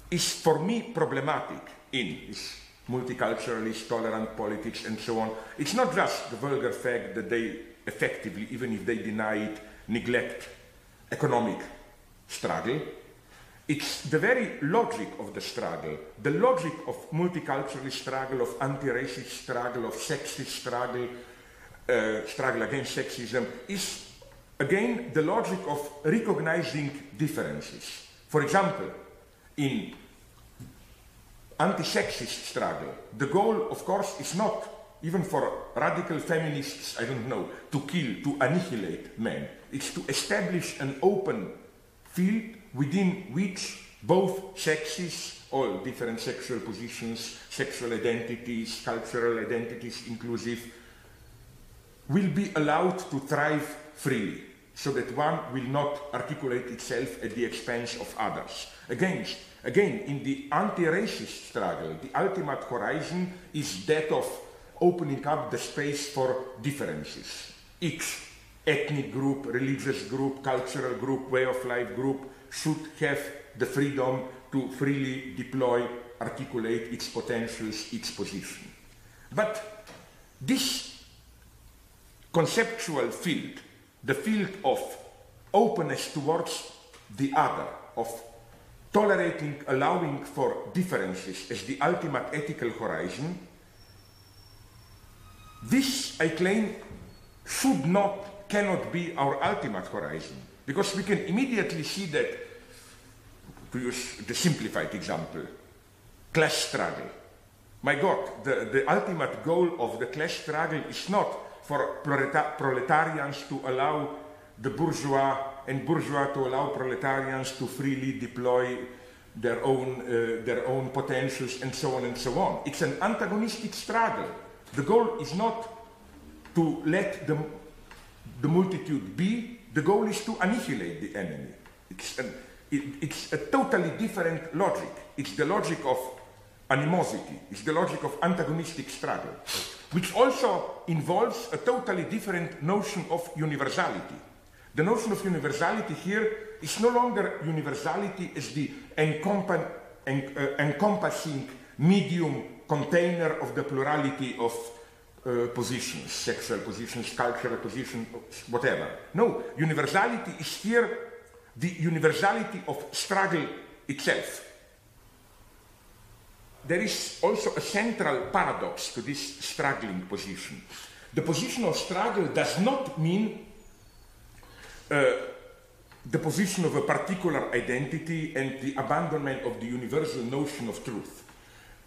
is for me problematic in this multiculturalist, tolerant politics and so on, it's not just the vulgar fact that they effectively, even if they deny it, neglect economic struggle. It's the very logic of the struggle, the logic of multiculturalist struggle, of anti-racist struggle, of sexist struggle, struggle against sexism, is again the logic of recognizing differences. For example, in anti-sexist struggle, the goal, of course, is not, even for radical feminists, I don't know, to kill, to annihilate men. It's to establish an open field within which both sexes, all different sexual positions, sexual identities, cultural identities inclusive, will be allowed to thrive freely, so that one will not articulate itself at the expense of others. Again, in the anti-racist struggle, the ultimate horizon is that of opening up the space for differences. Each ethnic group, religious group, cultural group, way of life group should have the freedom to freely deploy, articulate its potentials, its position. But this conceptual field, the field of openness towards the other, of tolerating, allowing for differences as the ultimate ethical horizon, this, I claim, should not, cannot be our ultimate horizon. Because we can immediately see that, to use the simplified example, class struggle. My God, the ultimate goal of the class struggle is not for proletarians to allow the bourgeois and bourgeois to allow proletarians to freely deploy their own potentials and so on and so on. It's an antagonistic struggle. The goal is not to let the multitude be, the goal is to annihilate the enemy. It's a totally different logic. It's the logic of animosity. It's the logic of antagonistic struggle, which also involves a totally different notion of universality. The notion of universality here is no longer universality as the encompassing medium container of the plurality of positions, sexual positions, cultural positions, whatever. No, universality is here the universality of struggle itself. There is also a central paradox to this struggling position. The position of struggle does not mean the position of a particular identity and the abandonment of the universal notion of truth.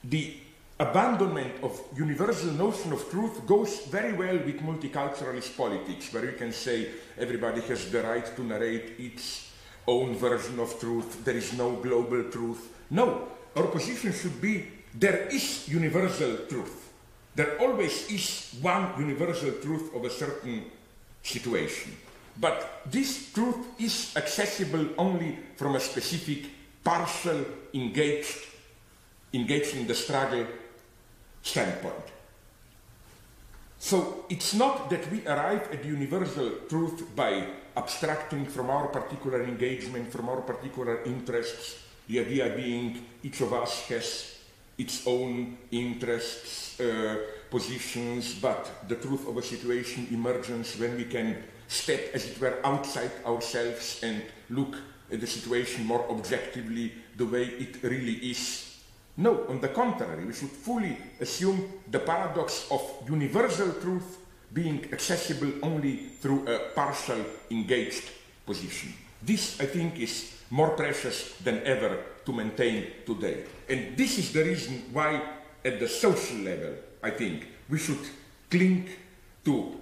The abandonment of universal notion of truth goes very well with multiculturalist politics, where you can say everybody has the right to narrate its own version of truth, there is no global truth. No, our position should be there is universal truth. There always is one universal truth of a certain situation. But this truth is accessible only from a specific, partial, engaged in the struggle standpoint. So it's not that we arrive at the universal truth by abstracting from our particular engagement, from our particular interests, the idea being each of us has its own interests, positions, but the truth of a situation emerges when we can step, as it were, outside ourselves and look at the situation more objectively, the way it really is. No, on the contrary, we should fully assume the paradox of universal truth being accessible only through a partial engaged position. This, I think, is more precious than ever to maintain today. And this is the reason why, at the social level, I think, we should cling to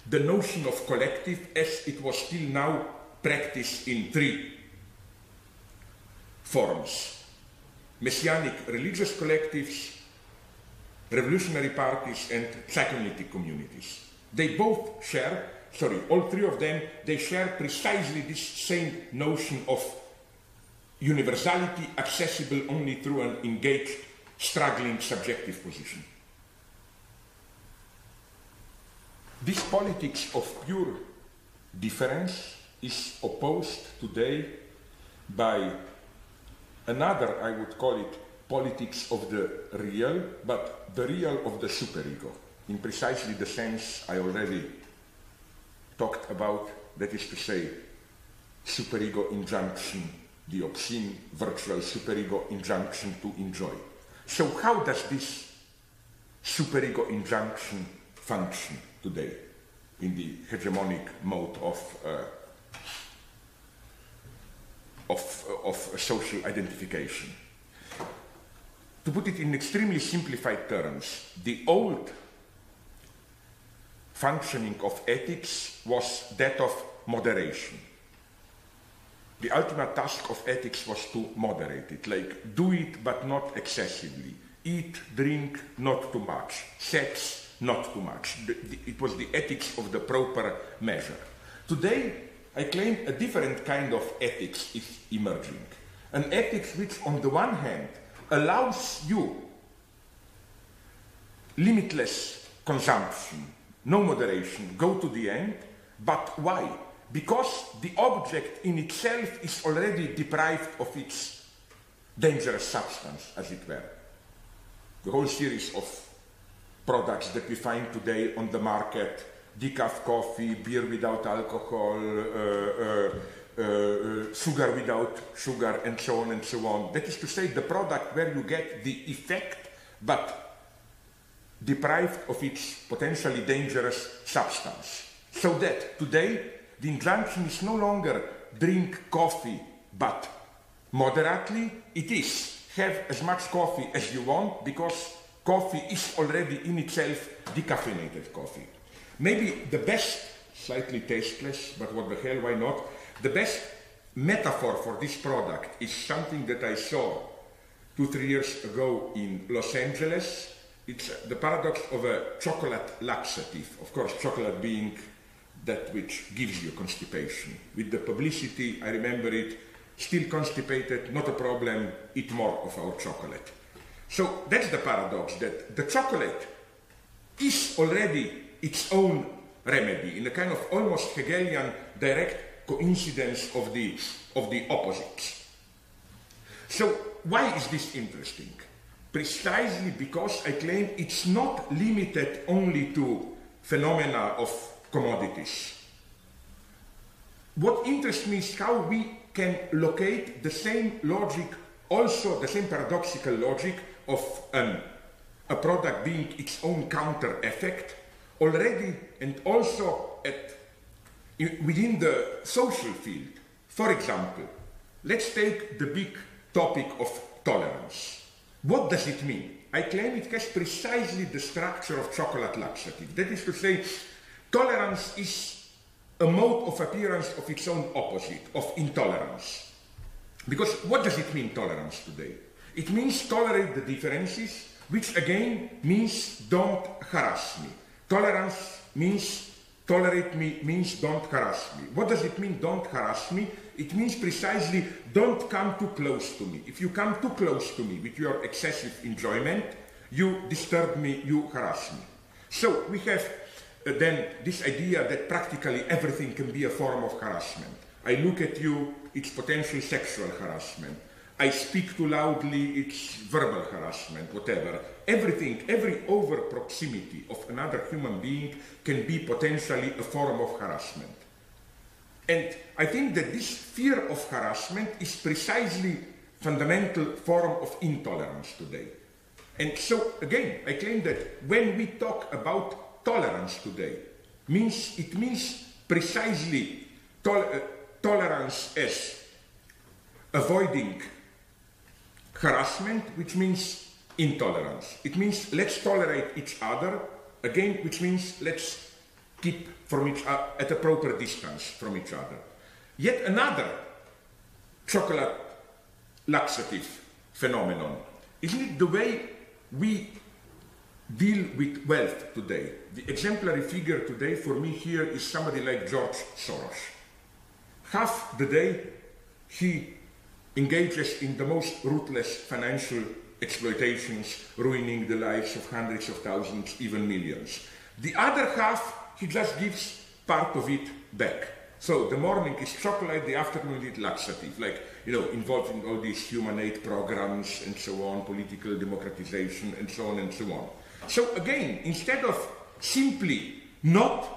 the notion of collective as it was still now practiced in three forms: messianic religious collectives, revolutionary parties, and psychoanalytic communities. They both share all three of them, they share precisely this same notion of universality accessible only through an engaged, struggling, subjective position. This politics of pure difference is opposed today by another, I would call it, politics of the real, but the real of the superego, in precisely the sense I already talked about, that is to say, superego injunction, the obscene virtual superego injunction to enjoy. So how does this superego injunction function today in the hegemonic mode of social identification? To put it in extremely simplified terms, the old functioning of ethics was that of moderation. The ultimate task of ethics was to moderate it, like do it but not excessively, eat, drink, not too much, sex, not too much. It was the ethics of the proper measure. Today, I claim a different kind of ethics is emerging. An ethics which, on the one hand, allows you limitless consumption, no moderation, go to the end. But why? Because the object in itself is already deprived of its dangerous substance, as it were. The whole series of products that we find today on the market, decaf coffee, beer without alcohol, sugar without sugar, and so on and so on. That is to say, the product where you get the effect, but deprived of its potentially dangerous substance. So that today, the injunction is no longer drink coffee, but moderately. It is have as much coffee as you want, because coffee is already in itself decaffeinated coffee. Maybe the best, slightly tasteless, but what the hell, why not? The best metaphor for this product is something that I saw 2-3 years ago in Los Angeles. It's the paradox of a chocolate laxative. Of course, chocolate being that which gives you constipation. With the publicity, I remember it, still constipated, not a problem, eat more of our chocolate. So that's the paradox, that the chocolate is already its own remedy, in a kind of almost Hegelian direct coincidence of the opposites. So why is this interesting? Precisely because I claim it's not limited only to phenomena of commodities. What interests me is how we can locate the same logic, also the same paradoxical logic of a product being its own counter effect already, and also within the social field. For example, let's take the big topic of tolerance. What does it mean? I claim it has precisely the structure of chocolate laxative. That is to say, tolerance is a mode of appearance of its own opposite, of intolerance. Because what does it mean, tolerance, today? It means tolerate the differences, which again means don't harass me. Tolerance means tolerate me, means don't harass me. What does it mean, don't harass me? It means precisely don't come too close to me. If you come too close to me with your excessive enjoyment, you disturb me, you harass me. So we have then this idea that practically everything can be a form of harassment. I look at you, it's potential sexual harassment. I speak too loudly, it's verbal harassment, whatever. Everything, every over proximity of another human being can be potentially a form of harassment. And I think that this fear of harassment is precisely fundamental form of intolerance today. And so, again, I claim that when we talk about tolerance today, it means precisely tolerance as avoiding harassment, which means intolerance. It means let's tolerate each other, again, which means let's keep from each other at a proper distance from each other. Yet another chocolate laxative phenomenon. Isn't it the way we deal with wealth today. The exemplary figure today for me here is somebody like George Soros. Half the day he engages in the most ruthless financial exploitations, ruining the lives of hundreds of thousands, even millions. The other half, he just gives part of it back. So the morning is chocolate, the afternoon is laxative, like, involved in all these human aid programs and so on, political democratization and so on and so on. So again, instead of simply not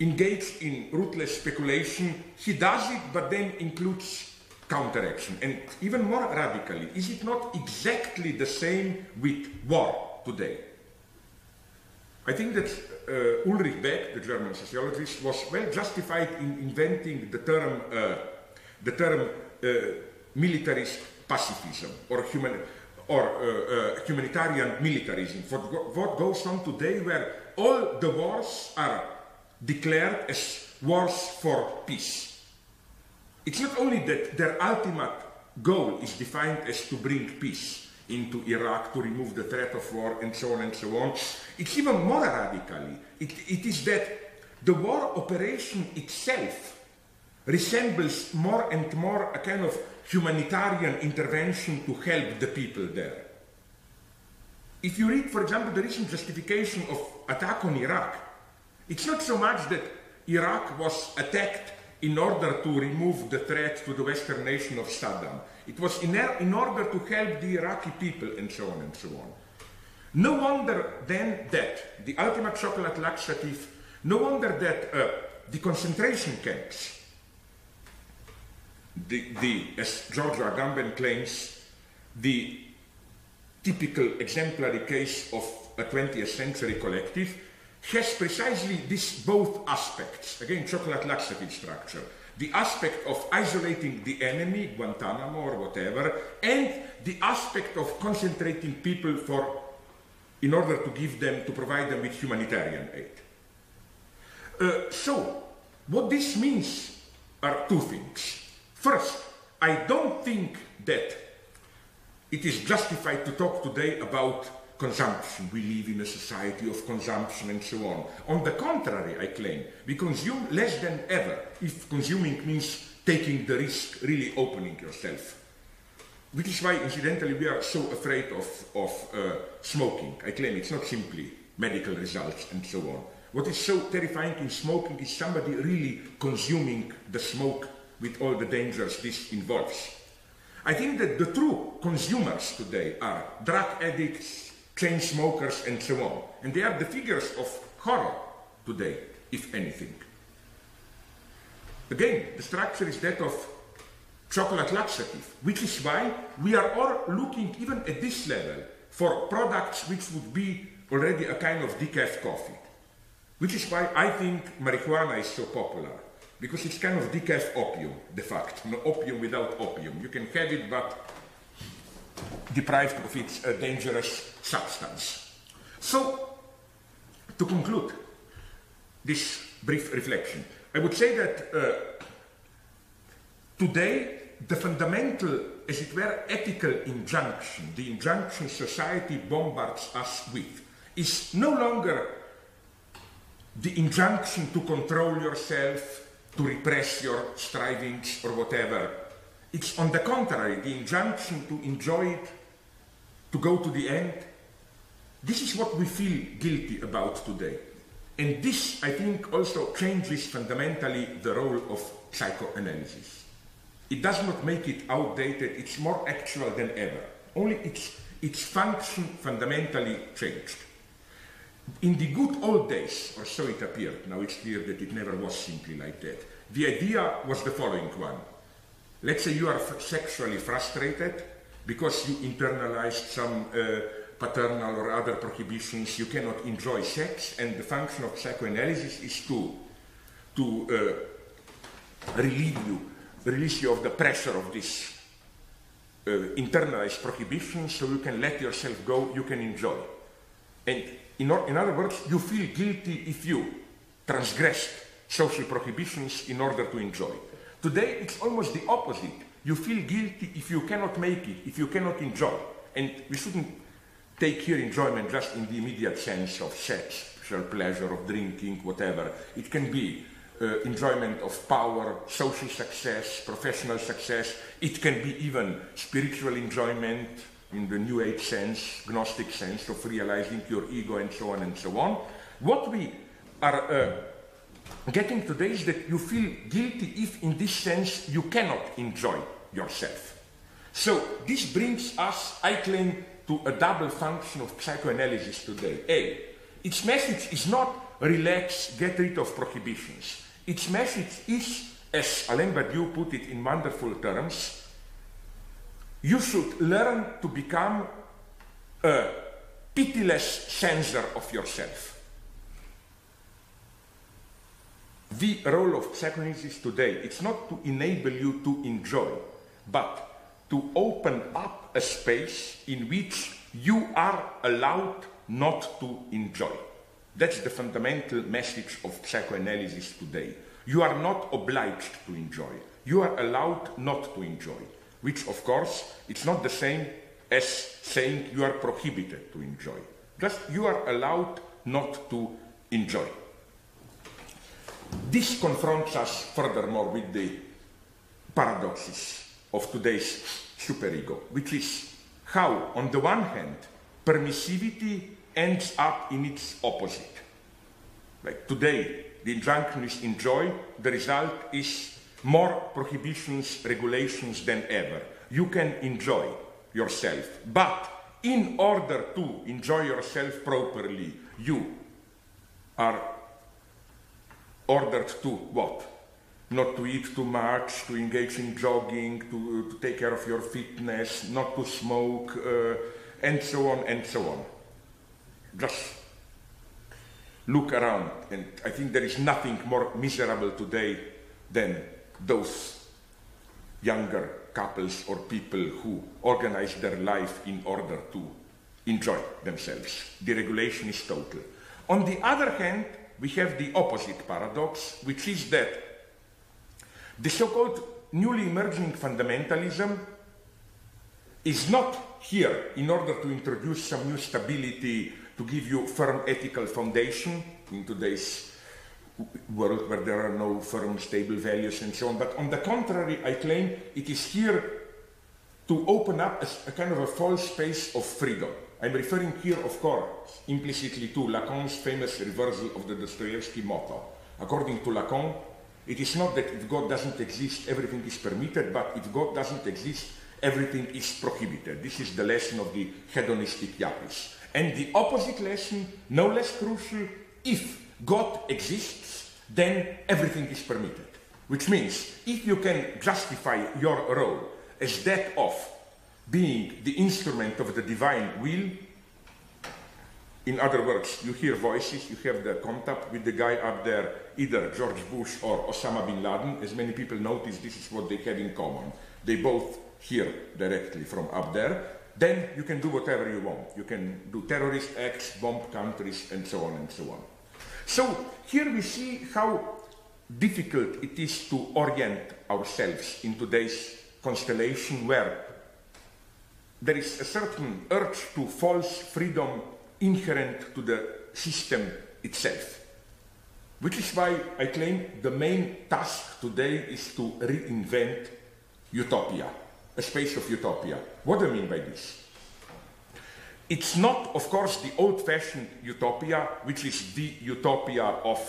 engaged in ruthless speculation, he does it, but then includes counteraction. And even more radically, is it not exactly the same with war today? I think that Ulrich Beck, the German sociologist, was well justified in inventing the term militarist pacifism or humanitarian militarism, for what goes on today, where all the wars are declared as wars for peace. It's not only that their ultimate goal is defined as to bring peace into Iraq, to remove the threat of war, and so on and so on. It's even more radically. It is that the war operation itself resembles more and more a kind of humanitarian intervention to help the people there. If you read, for example, the recent justification of attack on Iraq, it's not so much that Iraq was attacked in order to remove the threat to the Western nation of Saddam. It was in order to help the Iraqi people, and so on and so on. No wonder then that the ultimate chocolate laxative, no wonder that the concentration camps, as George Agamben claims, the typical exemplary case of a 20th century collective, has precisely these both aspects. Again, chocolate laxative structure. The aspect of isolating the enemy, Guantanamo or whatever, and the aspect of concentrating people in order to provide them with humanitarian aid. So, what this means are two things. First, I don't think that it is justified to talk today about consumption. We live in a society of consumption and so on. On the contrary, I claim, we consume less than ever, if consuming means taking the risk, really opening yourself. Which is why, incidentally, we are so afraid of smoking. I claim it's not simply medical results and so on. What is so terrifying in smoking is somebody really consuming the smoke with all the dangers this involves. I think that the true consumers today are drug addicts, chain smokers, and so on. And they are the figures of horror today, if anything. Again, the structure is that of chocolate laxative, which is why we are all looking, even at this level, for products which would be already a kind of decaf coffee. Which is why I think marijuana is so popular, because it's kind of decaf opium, de facto. No opium without opium. You can have it, but deprived of its dangerous substance. So, to conclude this brief reflection, I would say that today the fundamental, as it were, ethical injunction, the injunction society bombards us with, is no longer the injunction to control yourself, to repress your strivings or whatever. It's on the contrary, the injunction to enjoy it, to go to the end. This is what we feel guilty about today. And this, I think, also changes fundamentally the role of psychoanalysis. It does not make it outdated, it's more actual than ever. Only its function fundamentally changed. In the good old days, or so it appeared, now it's clear that it never was simply like that. The idea was the following one. Let's say you are sexually frustrated because you internalized some paternal or other prohibitions, you cannot enjoy sex, and the function of psychoanalysis is to release you of the pressure of this internalized prohibition, so you can let yourself go, you can enjoy. And in other words, you feel guilty if you transgress social prohibitions in order to enjoy. Today, it's almost the opposite. You feel guilty if you cannot make it, if you cannot enjoy. And we shouldn't take here enjoyment just in the immediate sense of sex, sexual pleasure, of drinking, whatever. It can be enjoyment of power, social success, professional success. It can be even spiritual enjoyment in the New Age sense, Gnostic sense of realizing your ego and so on and so on. What we are getting today is that you feel guilty if in this sense you cannot enjoy yourself. So this brings us, I claim, to a double function of psychoanalysis today. A, its message is not relax, get rid of prohibitions. Its message is, as Alain Badiou put it in wonderful terms, you should learn to become a pitiless censor of yourself. The role of psychoanalysis today, it's not to enable you to enjoy, but to open up a space in which you are allowed not to enjoy. That's the fundamental message of psychoanalysis today. You are not obliged to enjoy. You are allowed not to enjoy, which of course, it's not the same as saying you are prohibited to enjoy. Just you are allowed not to enjoy. This confronts us furthermore with the paradoxes of today's superego, which is how, on the one hand, permissivity ends up in its opposite. Like today, the injunction is enjoy, the result is more prohibitions, regulations than ever. You can enjoy yourself, but in order to enjoy yourself properly, you are ordered to what? Not to eat too much, to engage in jogging, to take care of your fitness, not to smoke, and so on and so on. Just look around, and I think there is nothing more miserable today than those younger couples or people who organize their life in order to enjoy themselves. The regulation is total. On the other hand, we have the opposite paradox, which is that the so-called newly emerging fundamentalism is not here in order to introduce some new stability, to give you firm ethical foundation in today's world where there are no firm, stable values and so on. But on the contrary, I claim it is here to open up a kind of a false space of freedom. I'm referring here, of course, implicitly to Lacan's famous reversal of the Dostoevsky motto. According to Lacan, it is not that if God doesn't exist, everything is permitted, but if God doesn't exist, everything is prohibited. This is the lesson of the hedonistic yuppies. And the opposite lesson, no less crucial, if God exists, then everything is permitted. Which means, if you can justify your role as that of being the instrument of the divine will, in other words, you hear voices, you have the contact with the guy up there, either George Bush or Osama bin Laden. As many people notice, this is what they have in common. They both hear directly from up there. Then you can do whatever you want. You can do terrorist acts, bomb countries, and so on and so on. So here we see how difficult it is to orient ourselves in today's constellation where there is a certain urge to false freedom inherent to the system itself. Which is why I claim the main task today is to reinvent utopia, a space of utopia. What do I mean by this? It's not, of course, the old-fashioned utopia, which is the utopia of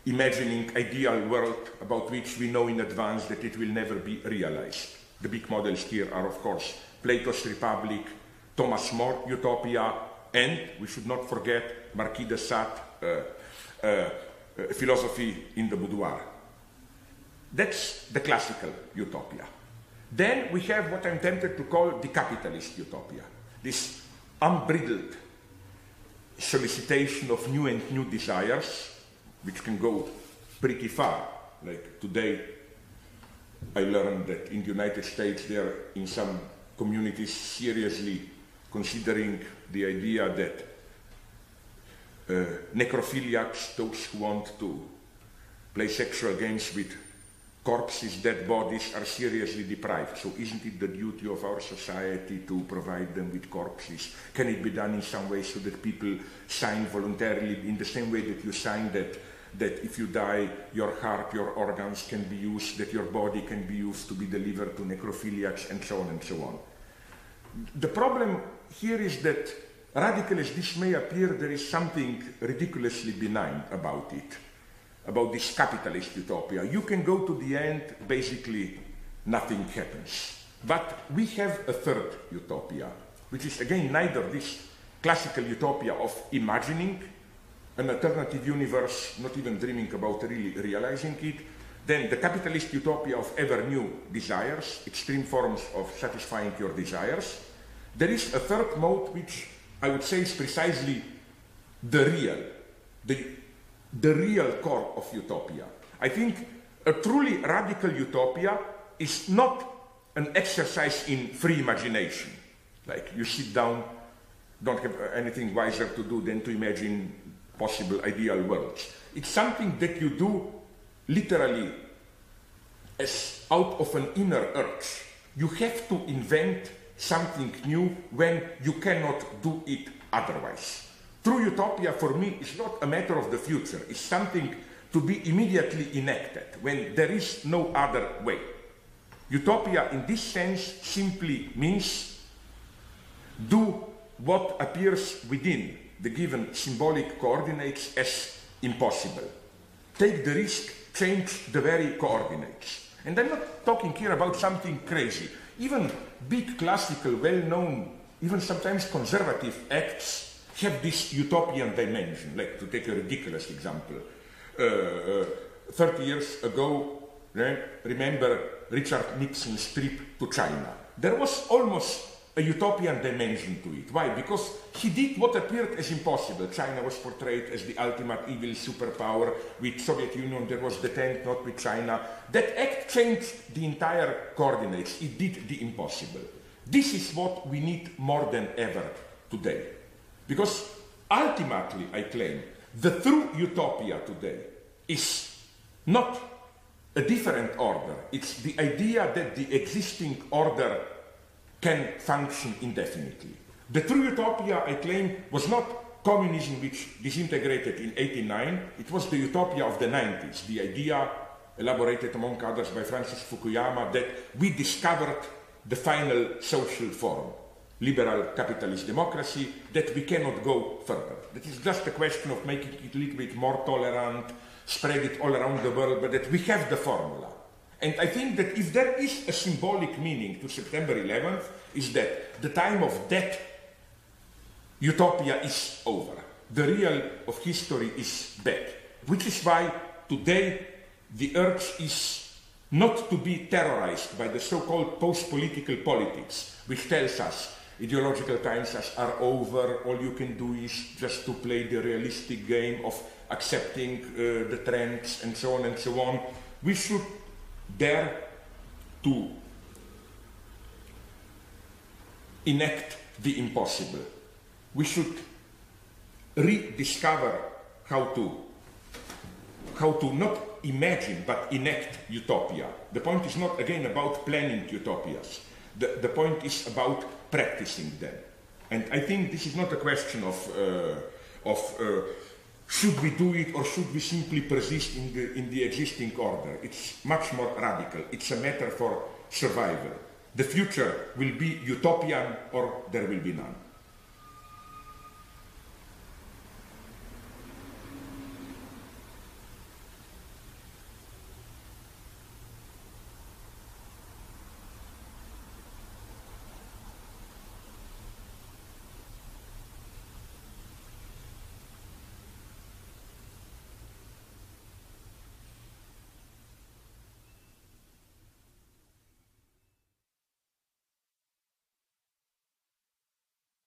imagining ideal world about which we know in advance that it will never be realized. The big models here are, of course, Plato's Republic, Thomas More utopia, and we should not forget Marquis de Sade, philosophy in the boudoir. That's the classical utopia. Then we have what I'm tempted to call the capitalist utopia, this unbridled solicitation of new and new desires, which can go pretty far. Like today, I learned that in the United States, there are in some communities seriously considering the idea that necrophiliacs, those who want to play sexual games with corpses, dead bodies are seriously deprived. So isn't it the duty of our society to provide them with corpses? Can it be done in some way so that people sign voluntarily in the same way that you sign that if you die, your heart, your organs can be used, that your body can be used to be delivered to necrophiliacs, and so on and so on. The problem here is that, radical as this may appear, there is something ridiculously benign about it, about this capitalist utopia. You can go to the end, basically nothing happens. But we have a third utopia, which is again neither this classical utopia of imagining an alternative universe, not even dreaming about really realizing it, then the capitalist utopia of ever new desires, extreme forms of satisfying your desires. There is a third mode which I would say is precisely the real core of utopia. I think a truly radical utopia is not an exercise in free imagination. Like you sit down, don't have anything wiser to do than to imagine possible ideal worlds. It's something that you do literally as out of an inner urge. You have to invent something new when you cannot do it otherwise. True utopia for me is not a matter of the future. It's something to be immediately enacted when there is no other way. Utopia in this sense simply means do what appears within the given symbolic coordinates as impossible. Take the risk, change the very coordinates. And I'm not talking here about something crazy. Even big classical, well-known, even sometimes conservative acts have this utopian dimension. Like, to take a ridiculous example, 30 years ago, remember Richard Nixon's trip to China. There was almost a utopian dimension to it. Why? Because he did what appeared as impossible. China was portrayed as the ultimate evil superpower. With Soviet Union there was the tent, not with China. That act changed the entire coordinates. It did the impossible. This is what we need more than ever today. Because ultimately, I claim, the true utopia today is not a different order. It's the idea that the existing order can function indefinitely. The true utopia, I claim, was not communism which disintegrated in 1989. It was the utopia of the 90s, the idea elaborated among others by Francis Fukuyama that we discovered the final social form, liberal capitalist democracy, that we cannot go further. That is just a question of making it a little bit more tolerant, spread it all around the world, but that we have the formula. And I think that if there is a symbolic meaning to September 11th, is that the time of that utopia is over. The real of history is back. Which is why today the urge is not to be terrorized by the so-called post-political politics, which tells us ideological times are over, all you can do is just to play the realistic game of accepting the trends and so on and so on. We should dare to enact the impossible. We should rediscover how to not imagine but enact utopia. The point is not again about planning utopias. The point is about practicing them. And I think this is not a question of should we do it or should we simply persist in the existing order? It's much more radical. It's a matter for survival. The future will be utopian or there will be none.